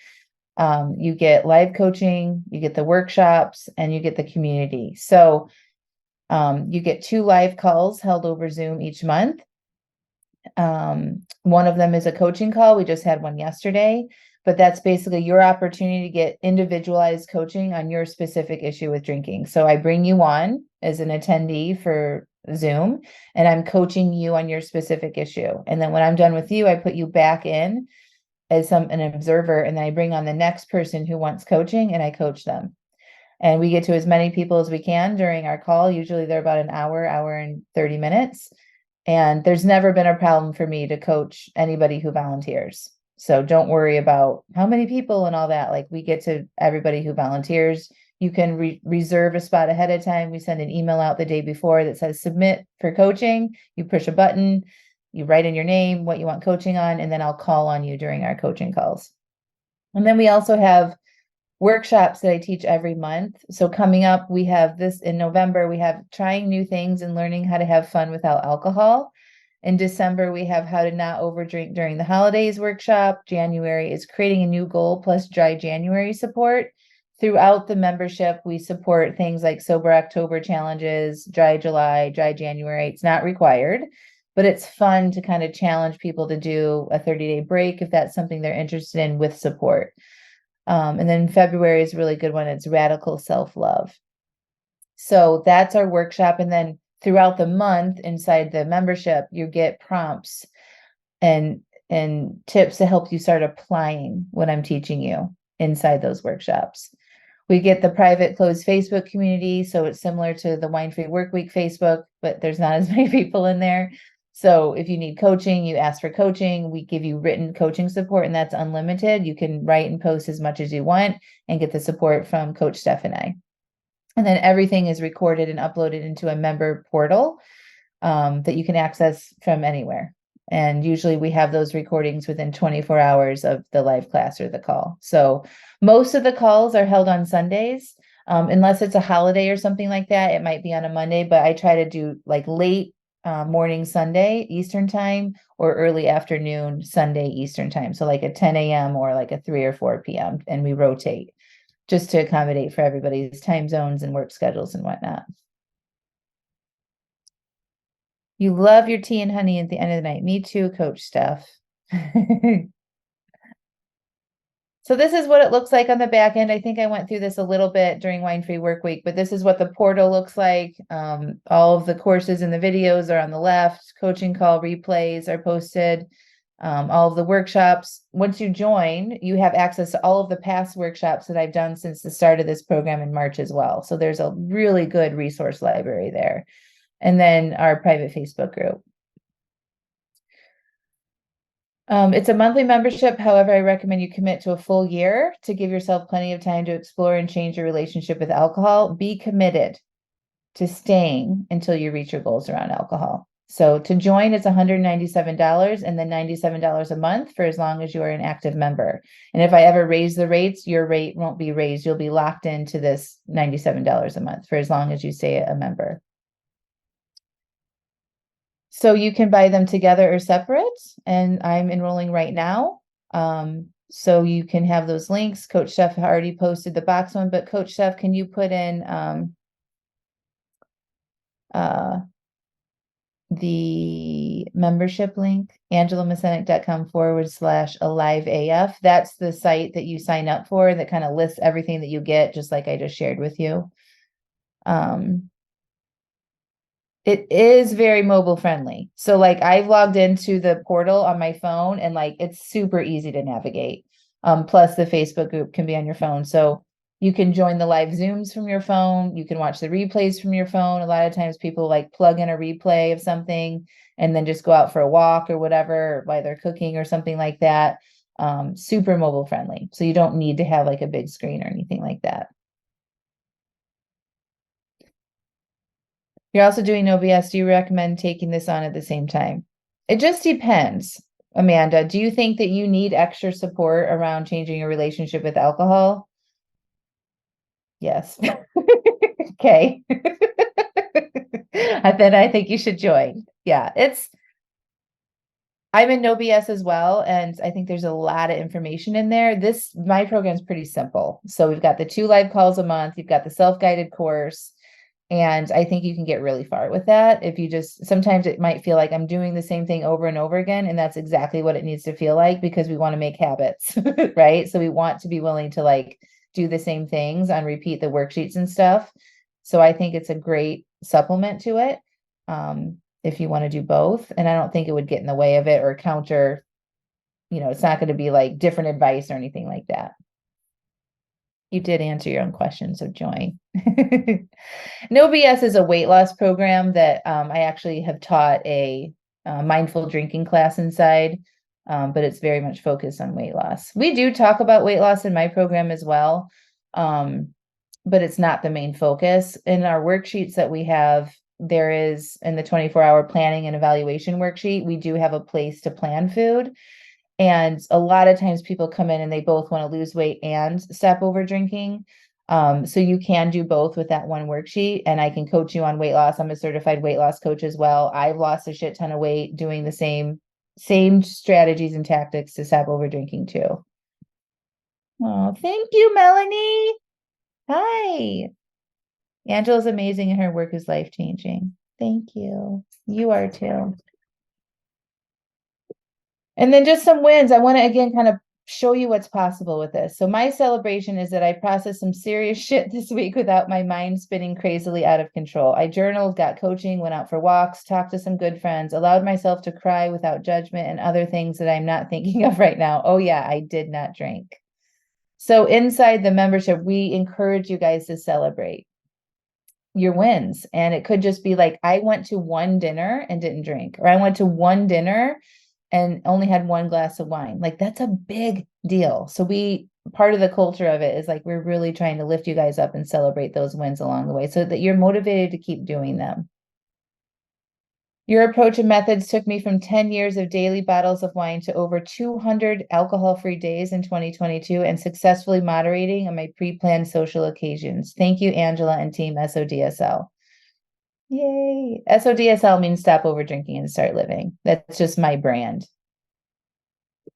You get live coaching, you get the workshops, and you get the community. So You get 2 live calls held over Zoom each month. One of them is a coaching call. We just had one yesterday, but that's basically your opportunity to get individualized coaching on your specific issue with drinking. So I bring you on as an attendee for Zoom, and I'm coaching you on your specific issue. And then when I'm done with you, I put you back in as an observer, and then I bring on the next person who wants coaching, and I coach them. And we get to as many people as we can during our call. Usually they're about an hour and 30 minutes. And there's never been a problem for me to coach anybody who volunteers. So don't worry about how many people and all that. Like, we get to everybody who volunteers. You can reserve a spot ahead of time. We send an email out the day before that says submit for coaching. You push a button, you write in your name what you want coaching on, and then I'll call on you during our coaching calls. And then we also have workshops that I teach every month. So coming up, we have this in November, we have trying new things and learning how to have fun without alcohol. In December, we have how to not overdrink during the holidays workshop. January is creating a new goal plus dry January support. Throughout the membership, we support things like sober October challenges, dry July, dry January. It's not required, but it's fun to kind of challenge people to do a 30-day break if that's something they're interested in with support. And then February is a really good one. It's radical self-love. So that's our workshop. And then throughout the month inside the membership, you get prompts and tips to help you start applying what I'm teaching you inside those workshops. We get the private closed Facebook community. So it's similar to the Wine Free Workweek Facebook, but there's not as many people in there. So if you need coaching, you ask for coaching, we give you written coaching support, and that's unlimited. You can write and post as much as you want and get the support from Coach Steph and I. And then everything is recorded and uploaded into a member portal that you can access from anywhere. And usually we have those recordings within 24 hours of the live class or the call. So most of the calls are held on Sundays, unless it's a holiday or something like that. It might be on a Monday, but I try to do like late morning Sunday Eastern time or early afternoon Sunday Eastern time. So like a 10 a.m. or like a 3 or 4 p.m. And we rotate just to accommodate for everybody's time zones and work schedules and whatnot. You love your tea and honey at the end of the night. Me too, Coach Steph. So this is what it looks like on the back end. I think I went through this a little bit during Wine Free Work Week, but this is what the portal looks like. All of the courses and the videos are on the left. Coaching call replays are posted. All of the workshops. Once you join, you have access to all of the past workshops that I've done since the start of this program in March as well. So there's a really good resource library there. And then our private Facebook group. It's a monthly membership. However, I recommend you commit to a full year to give yourself plenty of time to explore and change your relationship with alcohol. Be committed to staying until you reach your goals around alcohol. So to join, it's $197 and then $97 a month for as long as you are an active member. And if I ever raise the rates, your rate won't be raised. You'll be locked into this $97 a month for as long as you stay a member. So you can buy them together or separate, and I'm enrolling right now. So you can have those links. Coach Steph already posted the box one, but Coach Steph, can you put in the membership link, angelamascenik.com/aliveaf. That's the site that you sign up for that kind of lists everything that you get, just like I just shared with you. It is very mobile friendly. So like I've logged into the portal on my phone and like it's super easy to navigate. Plus the Facebook group can be on your phone. So you can join the live Zooms from your phone. You can watch the replays from your phone. A lot of times people like plug in a replay of something and then just go out for a walk or whatever while they're cooking or something like that. Super mobile friendly. So you don't need to have like a big screen or anything like that. You're also doing no BS. Do you recommend taking this on at the same time? It just depends. Amanda, do you think that you need extra support around changing your relationship with alcohol? Yes. Okay. Then I think you should join. Yeah, I'm in no BS as well, and I think there's a lot of information in there. My program is pretty simple. So we've got the 2 live calls a month, you've got the self-guided course, And I think you can get really far with that. If you just, sometimes it might feel like I'm doing the same thing over and over again. And that's exactly what it needs to feel like, because we want to make habits, right? So we want to be willing to like do the same things on repeat, the worksheets and stuff. So I think it's a great supplement to it. If you want to do both. And I don't think it would get in the way of it or counter, it's not going to be like different advice or anything like that. You did answer your own question, so join. No BS is a weight loss program that I actually have taught a mindful drinking class inside, but it's very much focused on weight loss. We do talk about weight loss in my program as well, but it's not the main focus. In our worksheets that we have, there is in the 24-hour planning and evaluation worksheet, we do have a place to plan food. And a lot of times people come in and they both want to lose weight and stop over drinking. So you can do both with that one worksheet, and I can coach you on weight loss. I'm a certified weight loss coach as well. I've lost a shit ton of weight doing the same strategies and tactics to stop over drinking too. Oh, thank you, Melanie. Hi. Angela's amazing and her work is life-changing. Thank you. You are too. And then just some wins. I want to again kind of show you what's possible with this. So my celebration is that I processed some serious shit this week without my mind spinning crazily out of control. I journaled, got coaching, went out for walks, talked to some good friends, allowed myself to cry without judgment, and other things that I'm not thinking of right now. Oh yeah, I did not drink. So inside the membership, we encourage you guys to celebrate your wins. And it could just be like, I went to one dinner and didn't drink, or I went to one dinner and only had one glass of wine. Like that's a big deal. So part of the culture of it is like, we're really trying to lift you guys up and celebrate those wins along the way so that you're motivated to keep doing them. Your approach and methods took me from 10 years of daily bottles of wine to over 200 alcohol-free days in 2022 and successfully moderating on my pre-planned social occasions. Thank you, Angela and team SODSL. Yay. SODSL means stop over drinking and start living. That's just my brand.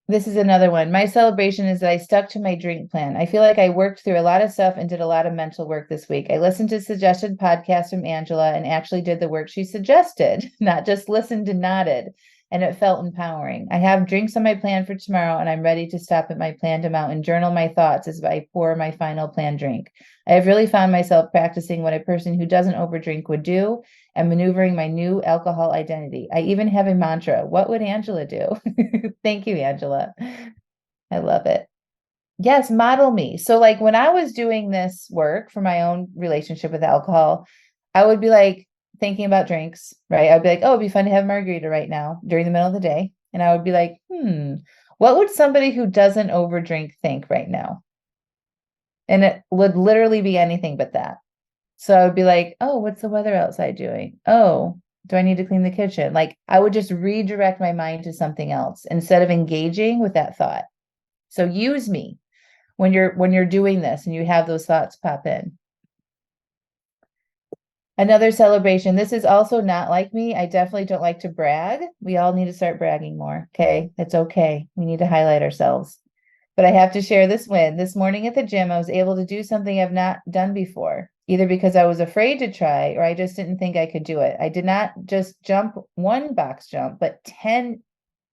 This is another one. My celebration is that I stuck to my drink plan. I feel like I worked through a lot of stuff and did a lot of mental work this week. I listened to suggested podcasts from Angela and actually did the work she suggested, not just listened and nodded. And it felt empowering. I have drinks on my plan for tomorrow, and I'm ready to stop at my planned amount and journal my thoughts as I pour my final planned drink. I have really found myself practicing what a person who doesn't overdrink would do and maneuvering my new alcohol identity. I even have a mantra. What would Angela do? Thank you, Angela. I love it. Yes, model me. So like when I was doing this work for my own relationship with alcohol, I would be like thinking about drinks, right? I'd be like, oh, it'd be fun to have a margarita right now during the middle of the day. And I would be like, what would somebody who doesn't overdrink think right now? And it would literally be anything but that. So I would be like, oh, what's the weather outside doing? Oh, do I need to clean the kitchen? Like I would just redirect my mind to something else instead of engaging with that thought. So use me when you're doing this and you have those thoughts pop in. Another celebration. This is also not like me. I definitely don't like to brag. We all need to start bragging more. Okay. It's okay. We need to highlight ourselves. But I have to share this win. This morning at the gym, I was able to do something I've not done before, either because I was afraid to try or I just didn't think I could do it. I did not just jump one box jump, but 10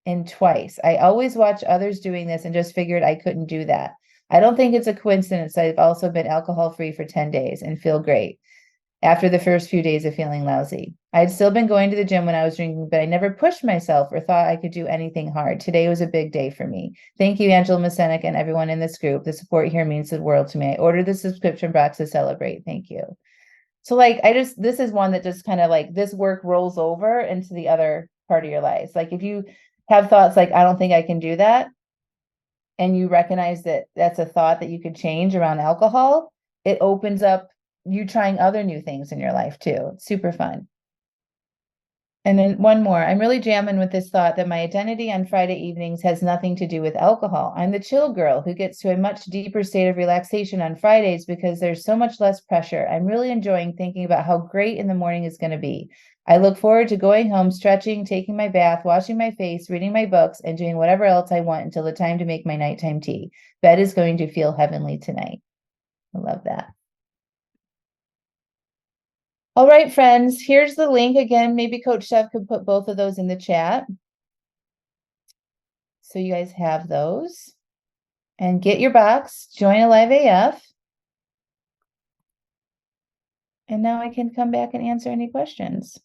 and twice. I always watch others doing this and just figured I couldn't do that. I don't think it's a coincidence. I've also been alcohol free for 10 days and feel great after the first few days of feeling lousy. I had still been going to the gym when I was drinking, but I never pushed myself or thought I could do anything hard. Today was a big day for me. Thank you, Angela Mascenik, and everyone in this group. The support here means the world to me. I ordered the subscription box to celebrate. Thank you. So like, this is one that just kind of like this work rolls over into the other part of your life. Like if you have thoughts like, I don't think I can do that, and you recognize that that's a thought that you could change around alcohol, it opens up you trying other new things in your life too. It's super fun. And then one more. I'm really jamming with this thought that my identity on Friday evenings has nothing to do with alcohol. I'm the chill girl who gets to a much deeper state of relaxation on Fridays because there's so much less pressure. I'm really enjoying thinking about how great in the morning is going to be. I look forward to going home, stretching, taking my bath, washing my face, reading my books, and doing whatever else I want until the time to make my nighttime tea. Bed is going to feel heavenly tonight. I love that. All right, friends, here's the link again. Maybe Coach Steph could put both of those in the chat. So you guys have those. And get your box, join a live AF. And now I can come back and answer any questions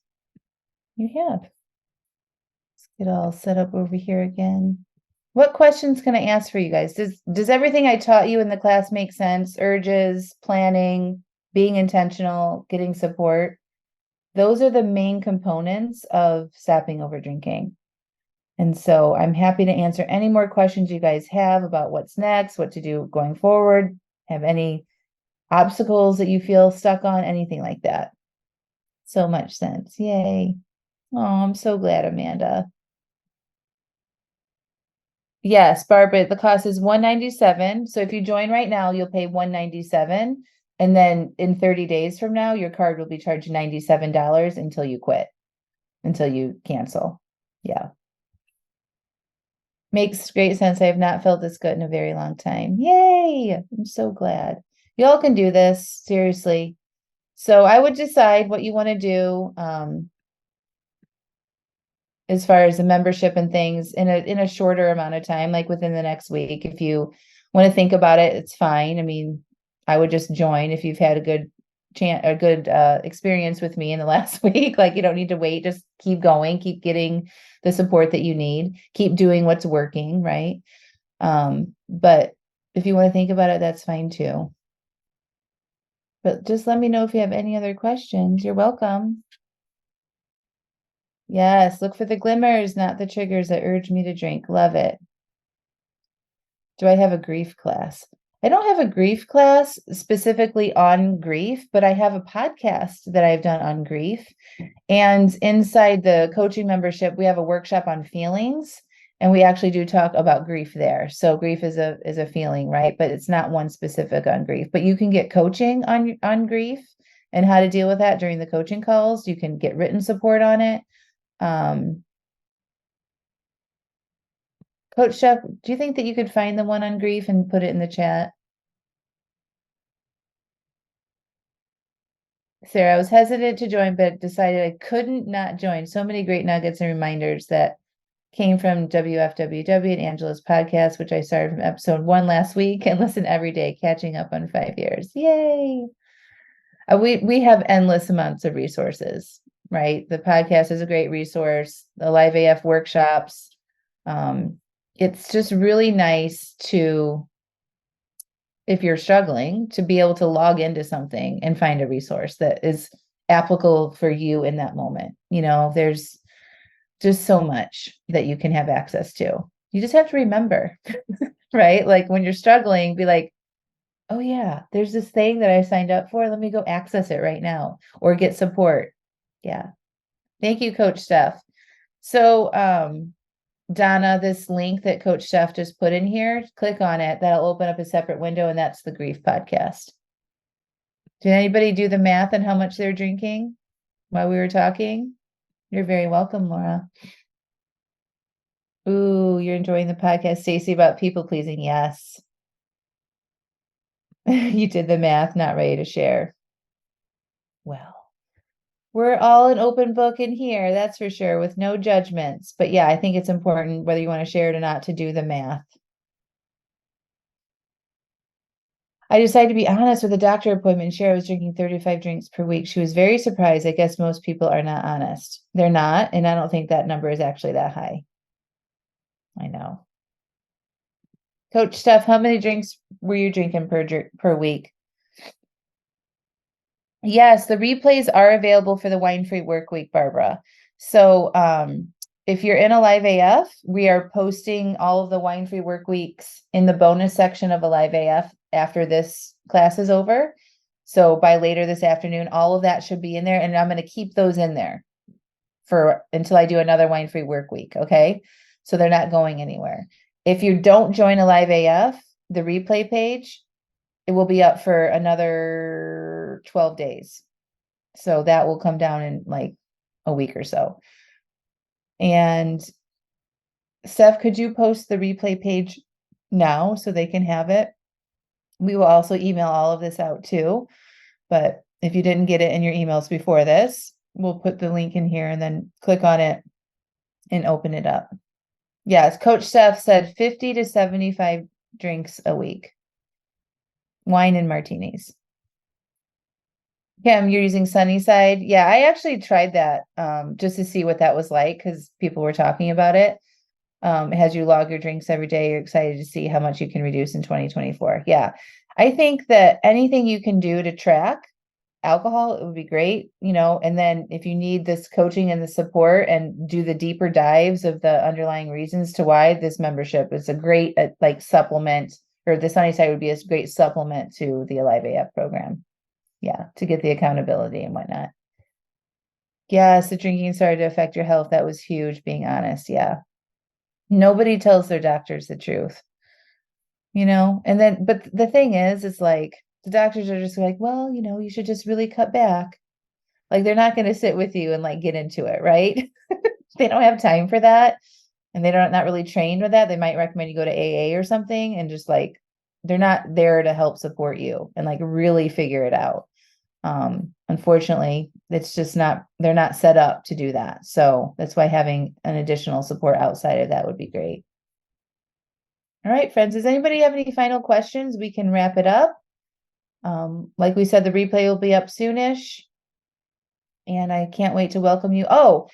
you have. Let's get all set up over here again. What questions can I ask for you guys? Does everything I taught you in the class make sense? Urges, planning, being intentional, getting support. Those are the main components of stopping over drinking. And so I'm happy to answer any more questions you guys have about what's next, what to do going forward, have any obstacles that you feel stuck on, anything like that. So much sense. Yay. Oh, I'm so glad, Amanda. Yes, Barbara, the cost is $197. So if you join right now, you'll pay $197. And then in 30 days from now, your card will be charged $97 until you quit, until you cancel. Yeah. Makes great sense. I have not felt this good in a very long time. Yay! I'm so glad. Y'all can do this, seriously. So I would decide what you want to do as far as the membership and things in a shorter amount of time, like within the next week. If you want to think about it, it's fine. I mean, I would just join if you've had a good experience with me in the last week. Like, you don't need to wait, just keep going, keep getting the support that you need, keep doing what's working, right? But if you want to think about it, that's fine too. But just let me know if you have any other questions. You're welcome. Yes, look for the glimmers, not the triggers that urge me to drink. Love it. Do I have a grief class? I don't have a grief class specifically on grief, but I have a podcast that I've done on grief. And inside the coaching membership, we have a workshop on feelings, and we actually do talk about grief there. So grief is a feeling, right? But it's not one specific on grief. But you can get coaching on grief and how to deal with that during the coaching calls. You can get written support on it. Coach Chef, do you think that you could find the one on grief and put it in the chat? Sarah, I was hesitant to join, but decided I couldn't not join. So many great nuggets and reminders that came from WFWW and Angela's podcast, which I started from episode 1 last week and listen every day, catching up on 5 years. Yay! We have endless amounts of resources, right? The podcast is a great resource. The live AF workshops. It's just really nice to, if you're struggling, to be able to log into something and find a resource that is applicable for you in that moment. You know, there's just so much that you can have access to. You just have to remember, right? Like when you're struggling, be like, oh yeah, there's this thing that I signed up for. Let me go access it right now or get support. Yeah. Thank you, Coach Steph. So, Donna, this link that Coach Steph just put in here, click on it. That'll open up a separate window, and that's the grief podcast. Did anybody do the math on how much they're drinking while we were talking? You're very welcome, Laura. Ooh, you're enjoying the podcast, Stacey, about people pleasing. Yes. You did the math, not ready to share. Well, we're all an open book in here, that's for sure, with no judgments. But yeah, I think it's important, whether you want to share it or not, to do the math. I decided to be honest with a doctor appointment and share I was drinking 35 drinks per week. She was very surprised. I guess most people are not honest. They're not, and I don't think that number is actually that high. I know. Coach Steph, how many drinks were you drinking per week? Yes, the replays are available for the wine-free work week, Barbara. So if you're in a live AF, we are posting all of the wine-free work weeks in the bonus section of a live AF after this class is over. So by later this afternoon, all of that should be in there, and I'm going to keep those in there for until I do another wine-free work week. Okay, so they're not going anywhere. If you don't join a live AF, the replay page, it will be up for another 12 days. So that will come down in like a week or so. And Steph, could you post the replay page now so they can have it? We will also email all of this out too, but If you didn't get it in your emails before this, we'll put the link in here and then click on it and open it up. Yes, Coach Steph said 50 to 75 drinks a week. Wine and martinis. Kim, you're using Sunnyside. Yeah, I actually tried that just to see what that was like because people were talking about it. It has you log your drinks every day. You're excited to see how much you can reduce in 2024. Yeah. I think that anything you can do to track alcohol, it would be great, and then if you need this coaching and the support and do the deeper dives of the underlying reasons to why, this membership is a great supplement, or the Sunnyside would be a great supplement to the Alive AF program. Yeah, to get the accountability and whatnot. Yes, the drinking started to affect your health. That was huge, being honest. Yeah. Nobody tells their doctors the truth, and then, but the thing is like, the doctors are just like, well, you should just really cut back. Like, they're not going to sit with you and like get into it, right? They don't have time for that. And they're not really trained with that. They might recommend you go to AA or something, and just like, they're not there to help support you and like really figure it out. Unfortunately, it's just not, they're not set up to do that. So that's why having an additional support outside of that would be great. All right, friends, does anybody have any final questions? We can wrap it up. Like we said, the replay will be up soonish, and I can't wait to welcome you. Oh,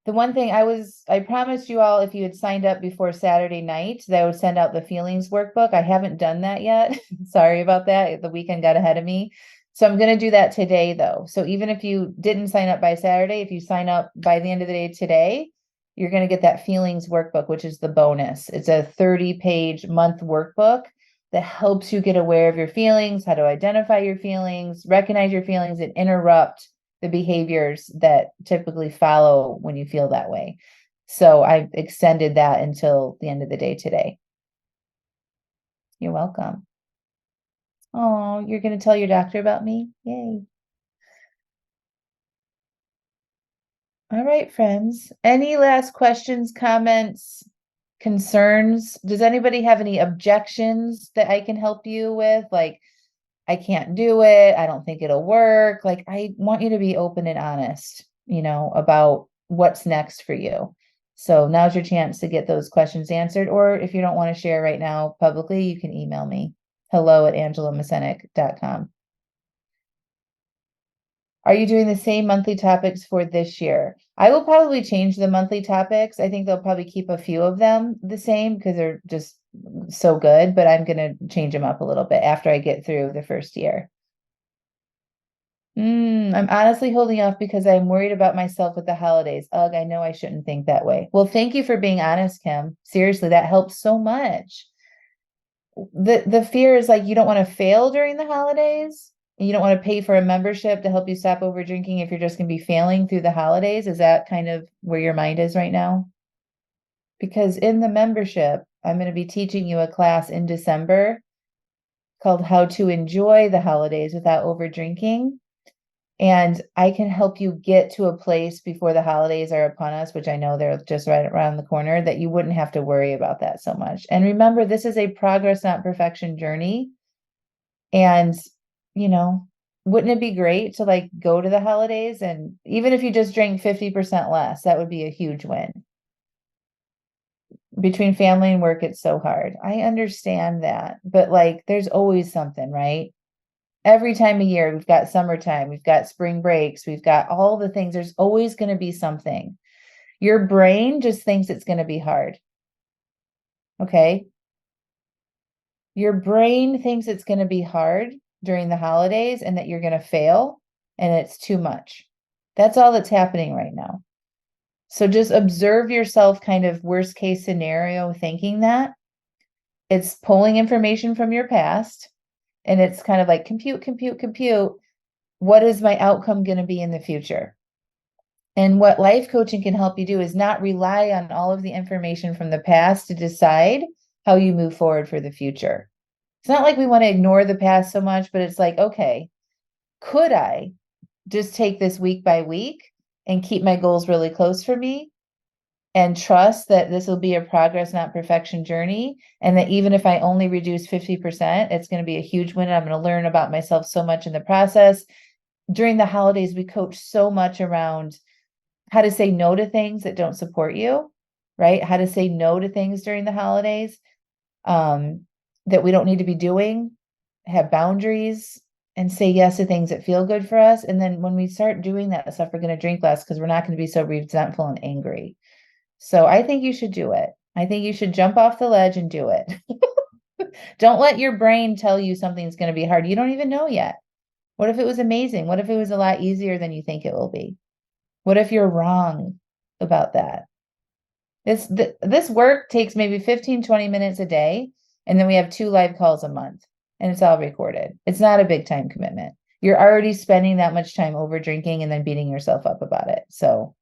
the one thing I promised you all, if you had signed up before Saturday night, that I would send out the feelings workbook. I haven't done that yet. Sorry about that. The weekend got ahead of me. So I'm going to do that today, though. So even if you didn't sign up by Saturday, if you sign up by the end of the day today, you're going to get that feelings workbook, which is the bonus. It's a 30-page month workbook that helps you get aware of your feelings, how to identify your feelings, recognize your feelings, and interrupt the behaviors that typically follow when you feel that way. So I've extended that until the end of the day today. You're welcome. Oh, you're going to tell your doctor about me? Yay. All right, friends. Any last questions, comments, concerns? Does anybody have any objections that I can help you with? Like, I can't do it. I don't think it'll work. Like, I want you to be open and honest, about what's next for you. So now's your chance to get those questions answered. Or if you don't want to share right now publicly, you can email me, hello@angelamascenik.com. Are you doing the same monthly topics for this year? I will probably change the monthly topics. I think they'll probably keep a few of them the same because they're just so good, but I'm going to change them up a little bit after I get through the first year. I'm honestly holding off because I'm worried about myself with the holidays. Ugh, I know I shouldn't think that way. Well, thank you for being honest, Kim. Seriously, that helps so much. The fear is like, you don't want to fail during the holidays. And you don't want to pay for a membership to help you stop over drinking if you're just going to be failing through the holidays. Is that kind of where your mind is right now? Because in the membership, I'm going to be teaching you a class in December called How to Enjoy the Holidays Without Over Drinking. And I can help you get to a place before the holidays are upon us, which I know they're just right around the corner, that you wouldn't have to worry about that so much. And remember, this is a progress, not perfection journey. And, wouldn't it be great to like go to the holidays, and even if you just drank 50% less, that would be a huge win. Between family and work, it's so hard. I understand that, but like, there's always something, right? Every time of year, we've got summertime, we've got spring breaks, we've got all the things. There's always going to be something. Your brain just thinks it's going to be hard. Okay. Your brain thinks it's going to be hard during the holidays and that you're going to fail, and it's too much. That's all that's happening right now. So just observe yourself kind of worst case scenario thinking that. It's pulling information from your past, and it's kind of like compute. What is my outcome going to be in the future? And what life coaching can help you do is not rely on all of the information from the past to decide how you move forward for the future. It's not like we want to ignore the past so much, but it's like, okay, could I just take this week by week and keep my goals really close for me and trust that this will be a progress, not perfection journey? And that even if I only reduce 50%, it's going to be a huge win. I'm going to learn about myself so much in the process. during the holidays, we coach so much around how to say no to things that don't support you, right? How to say no to things during the holidays that we don't need to be doing, have boundaries, and say yes to things that feel good for us. And then when we start doing that stuff, we're going to drink less because we're not going to be so resentful and angry. So I think you should do it. I think you should jump off the ledge and do it. Don't let your brain tell you something's going to be hard. You don't even know yet. What if it was amazing? What if it was a lot easier than you think it will be? What if you're wrong about that? This work takes maybe 15, 20 minutes a day, and then we have 2 live calls a month, and it's all recorded. It's not a big time commitment. You're already spending that much time over drinking and then beating yourself up about it. So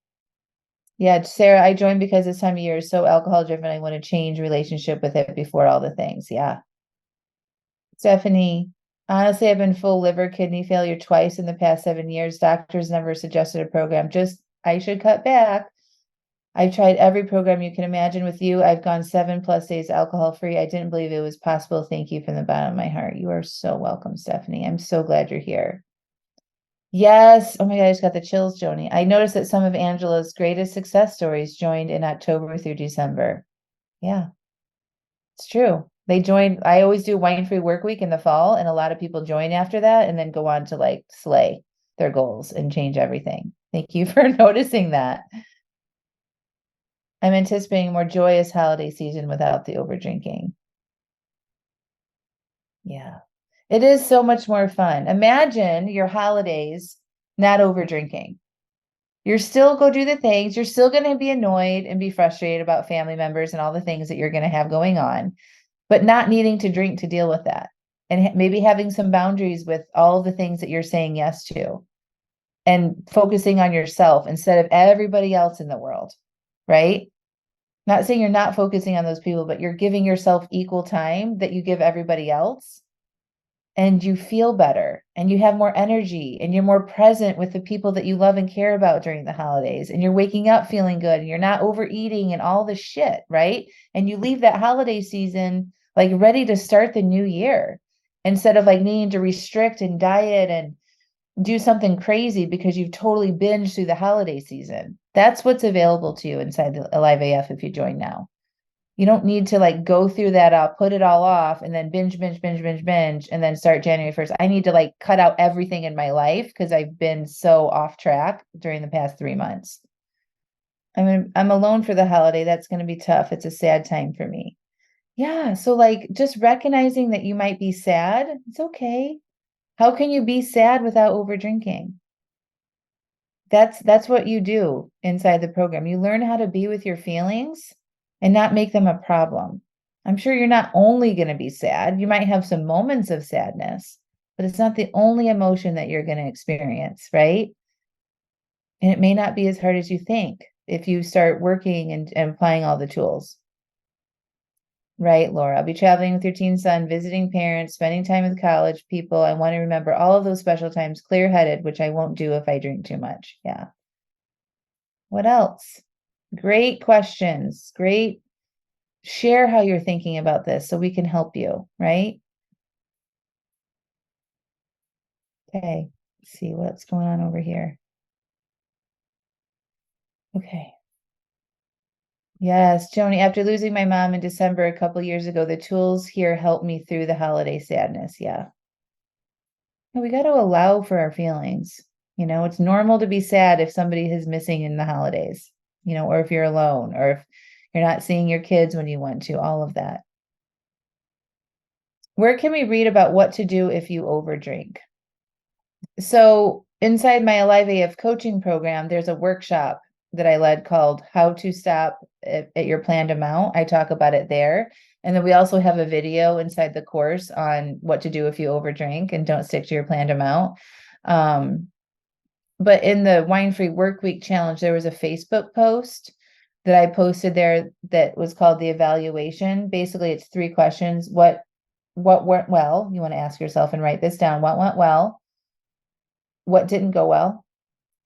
yeah, Sarah, I joined because this time of year is so alcohol driven. I want to change relationship with it before all the things. Yeah. Stephanie, honestly, I've been full liver kidney failure twice in the past 7 years. Doctors never suggested a program. Just I should cut back. I've tried every program you can imagine with you. I've gone 7+ days alcohol free. I didn't believe it was possible. Thank you from the bottom of my heart. You are so welcome, Stephanie. I'm so glad you're here. Yes. Oh my God, I just got the chills, Joni. I noticed that some of Angela's greatest success stories joined in October through December. Yeah, it's true. They joined. I always do wine-free work week in the fall, and a lot of people join after that and then go on to like slay their goals and change everything. Thank you for noticing that. I'm anticipating a more joyous holiday season without the over drinking. Yeah. It is so much more fun. Imagine your holidays not over drinking. You're still go do the things. You're still going to be annoyed and be frustrated about family members and all the things that you're going to have going on, but not needing to drink to deal with that. And maybe having some boundaries with all the things that you're saying yes to and focusing on yourself instead of everybody else in the world, right? Not saying you're not focusing on those people, but you're giving yourself equal time that you give everybody else. And you feel better and you have more energy and you're more present with the people that you love and care about during the holidays. And you're waking up feeling good and you're not overeating and all the shit, right? And you leave that holiday season like ready to start the new year instead of like needing to restrict and diet and do something crazy because you've totally binged through the holiday season. That's what's available to you inside the Alive AF if you join now. You don't need to like go through that, put it all off and then binge, and then start January 1st. I need to like cut out everything in my life because I've been so off track during the past 3 months. I mean, I'm alone for the holiday. That's going to be tough. It's a sad time for me. Yeah. So like just recognizing that you might be sad. It's okay. How can you be sad without over drinking? That's what you do inside the program. You learn how to be with your feelings and not make them a problem. I'm sure you're not only going to be sad. You might have some moments of sadness, but it's not the only emotion that you're going to experience, right? And it may not be as hard as you think if you start working and applying all the tools. Right, Laura. I'll be traveling with your teen son, visiting parents, spending time with college people. I want to remember all of those special times clear-headed, which I won't do if I drink too much. Yeah. What else? Great questions. Great. Share how you're thinking about this so we can help you, right? Okay. Let's see what's going on over here. Okay. Yes, Joni, after losing my mom in December a couple years ago, the tools here helped me through the holiday sadness. Yeah. And we got to allow for our feelings. It's normal to be sad if somebody is missing in the holidays, or if you're alone, or if you're not seeing your kids when you want to, all of that. Where can we read about what to do if you overdrink? So inside my Alive AF coaching program, there's a workshop that I led called How to Stop at Your Planned Amount. I talk about it there. And then we also have a video inside the course on what to do if you overdrink and don't stick to your planned amount. But in the Wine Free Work Week challenge, there was a Facebook post that I posted there that was called the evaluation. Basically, it's 3 questions. What went well? You want to ask yourself and write this down. What went well? What didn't go well?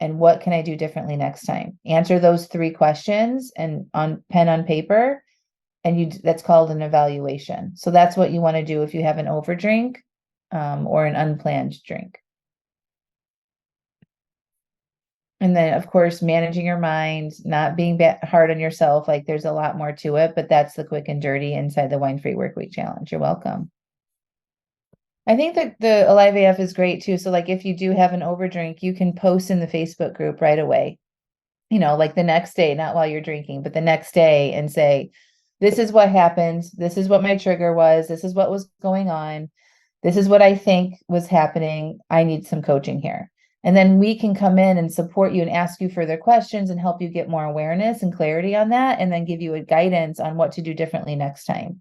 And what can I do differently next time? Answer those 3 questions and on pen on paper, and that's called an evaluation. So that's what you want to do if you have an overdrink or an unplanned drink. And then, of course, managing your mind, not being hard on yourself. Like there's a lot more to it, but that's the quick and dirty inside the Wine-Free Workweek Challenge. You're welcome. I think that the Alive AF is great too. So like if you do have an overdrink, you can post in the Facebook group right away, like the next day, not while you're drinking, but the next day and say, this is what happened. This is what my trigger was. This is what was going on. This is what I think was happening. I need some coaching here. And then we can come in and support you and ask you further questions and help you get more awareness and clarity on that, and then give you a guidance on what to do differently next time.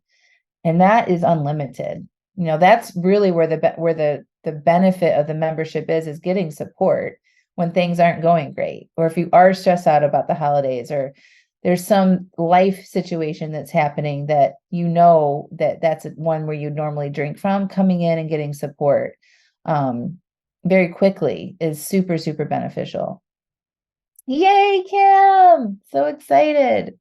And that is unlimited. That's really where the benefit of the membership is getting support when things aren't going great, or if you are stressed out about the holidays, or there's some life situation that's happening that that's one where you normally drink from. Coming in and getting support very quickly is super, super beneficial. Yay, Kim! So excited.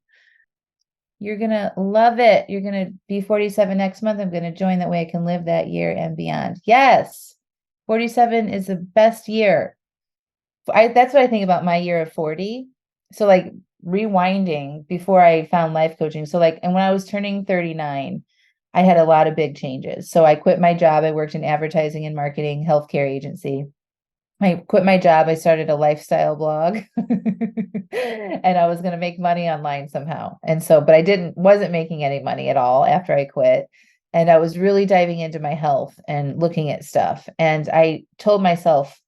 You're going to love it. You're going to be 47 next month. I'm going to join. That way I can live that year and beyond. Yes. 47 is the best year. That's what I think about my year of 40. So like rewinding before I found life coaching. So like, and when I was turning 39, I had a lot of big changes. So I quit my job. I worked in advertising and marketing, healthcare agency. I quit my job. I started a lifestyle blog and I was going to make money online somehow. And so, but wasn't making any money at all after I quit. And I was really diving into my health and looking at stuff. And I told myself,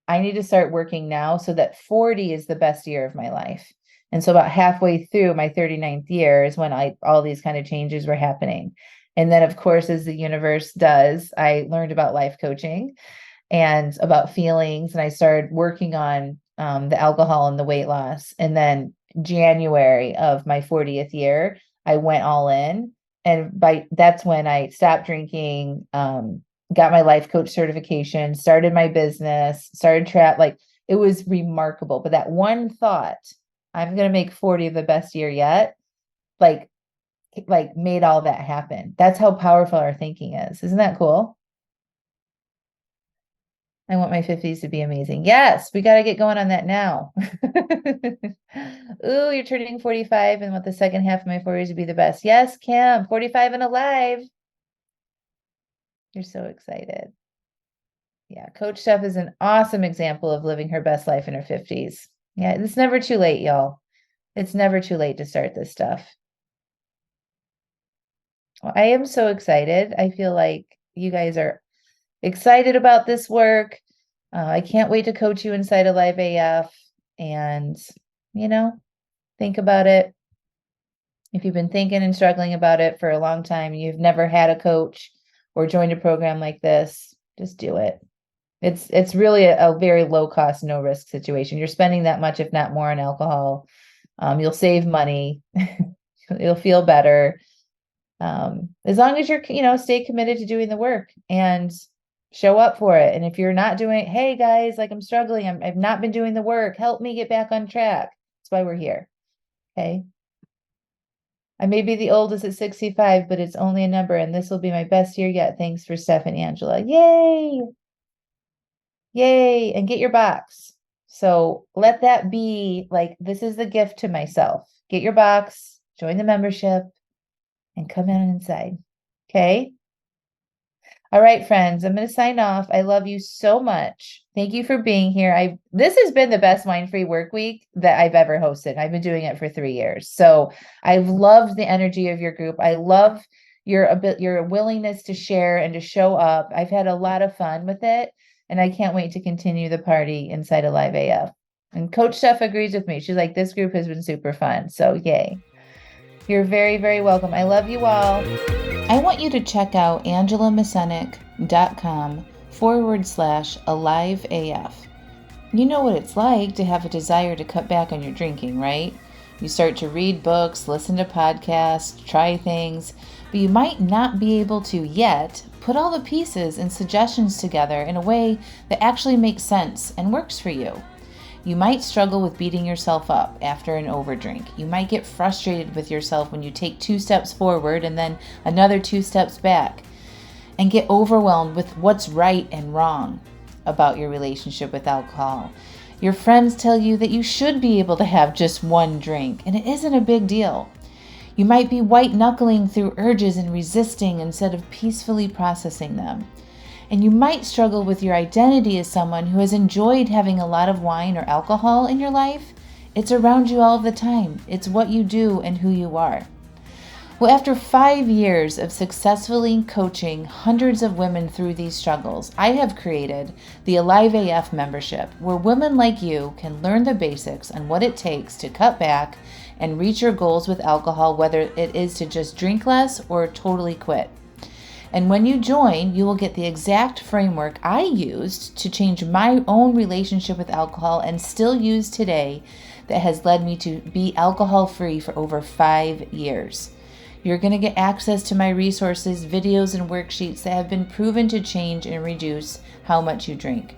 I need to start working now so that 40 is the best year of my life. And so about halfway through my 39th year is when all these kind of changes were happening. And then of course, as the universe does, I learned about life coaching and about feelings. And I started working on the alcohol and the weight loss. And then January of my 40th year, I went all in. And that's when I stopped drinking, got my life coach certification, started my business, it was remarkable. But that one thought, I'm going to make 40 the best year yet, like made all that happen. That's how powerful our thinking is. Isn't that cool? I want my 50s to be amazing. Yes, we got to get going on that now. Ooh, you're turning 45 and want the second half of my 40s to be the best. Yes, Kim, 45 and alive. You're so excited. Yeah, Coach Steph is an awesome example of living her best life in her 50s. Yeah, it's never too late, y'all. It's never too late to start this stuff. Well, I am so excited. I feel like you guys are excited about this work. I can't wait to coach you inside of Live AF and, think about it. If you've been thinking and struggling about it for a long time, you've never had a coach or joined a program like this, just do it. It's really a very low cost, no risk situation. You're spending that much, if not more, on alcohol. You'll save money. You'll feel better. As long as you're, stay committed to doing the work and show up for it. And if you're not doing it, hey guys, like I'm struggling. I've not been doing the work. Help me get back on track. That's why we're here. Okay. I may be the oldest at 65, but it's only a number, and this will be my best year yet. Thanks for Steph and Angela. Yay. Yay. And get your box. So let that be like, this is the gift to myself. Get your box, join the membership, and come on inside. Okay. All right, friends, I'm going to sign off. I love you so much. Thank you for being here. This has been the best Wine-Free Work Week that I've ever hosted. I've been doing it for 3 years. So I've loved the energy of your group. I love your willingness to share and to show up. I've had a lot of fun with it, and I can't wait to continue the party inside of Live AF. And Coach Steph agrees with me. She's like, this group has been super fun. So yay. You're very, very welcome. I love you all. I want you to check out AngelaMascenik.com/AliveAF. You know what it's like to have a desire to cut back on your drinking, right? You start to read books, listen to podcasts, try things, but you might not be able to yet put all the pieces and suggestions together in a way that actually makes sense and works for you. You might struggle with beating yourself up after an overdrink. You might get frustrated with yourself when you take 2 steps forward and then another 2 steps back, and get overwhelmed with what's right and wrong about your relationship with alcohol. Your friends tell you that you should be able to have just one drink, and it isn't a big deal. You might be white-knuckling through urges and resisting instead of peacefully processing them. And you might struggle with your identity as someone who has enjoyed having a lot of wine or alcohol in your life. It's around you all of the time. It's what you do and who you are. Well, after 5 years of successfully coaching hundreds of women through these struggles, I have created the Alive AF membership, where women like you can learn the basics on what it takes to cut back and reach your goals with alcohol, whether it is to just drink less or totally quit. And when you join, you will get the exact framework I used to change my own relationship with alcohol and still use today that has led me to be alcohol-free for over 5 years. You're going to get access to my resources, videos, and worksheets that have been proven to change and reduce how much you drink.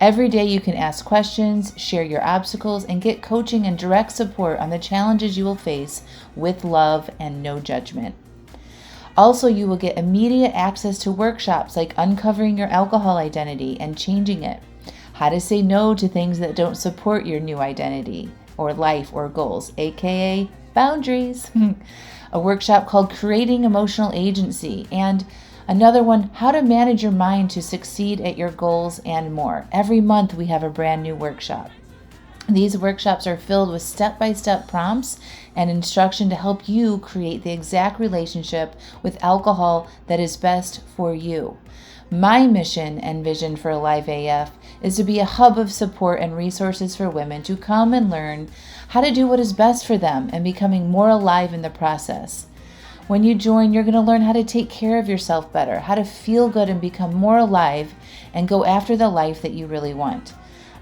Every day you can ask questions, share your obstacles, and get coaching and direct support on the challenges you will face with love and no judgment. Also, you will get immediate access to workshops like uncovering your alcohol identity and changing it, how to say no to things that don't support your new identity or life or goals, aka boundaries. A workshop called Creating Emotional Agency, and another one, How to Manage Your Mind to Succeed at Your Goals, and more. Every month we have a brand new workshop. These workshops are filled with step-by-step prompts and instruction to help you create the exact relationship with alcohol that is best for you. My mission and vision for Alive AF is to be a hub of support and resources for women to come and learn how to do what is best for them and becoming more alive in the process. When you join, you're going to learn how to take care of yourself better, how to feel good and become more alive and go after the life that you really want.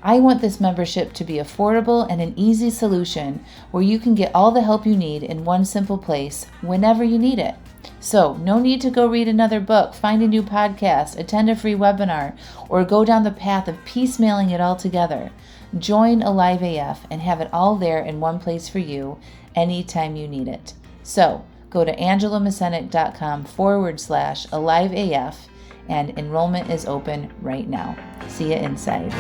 I want this membership to be affordable and an easy solution where you can get all the help you need in one simple place whenever you need it. So, no need to go read another book, find a new podcast, attend a free webinar, or go down the path of piecemealing it all together. Join Alive AF and have it all there in one place for you anytime you need it. So, go to angelamacenik.com/AliveAF and enrollment is open right now. See you inside.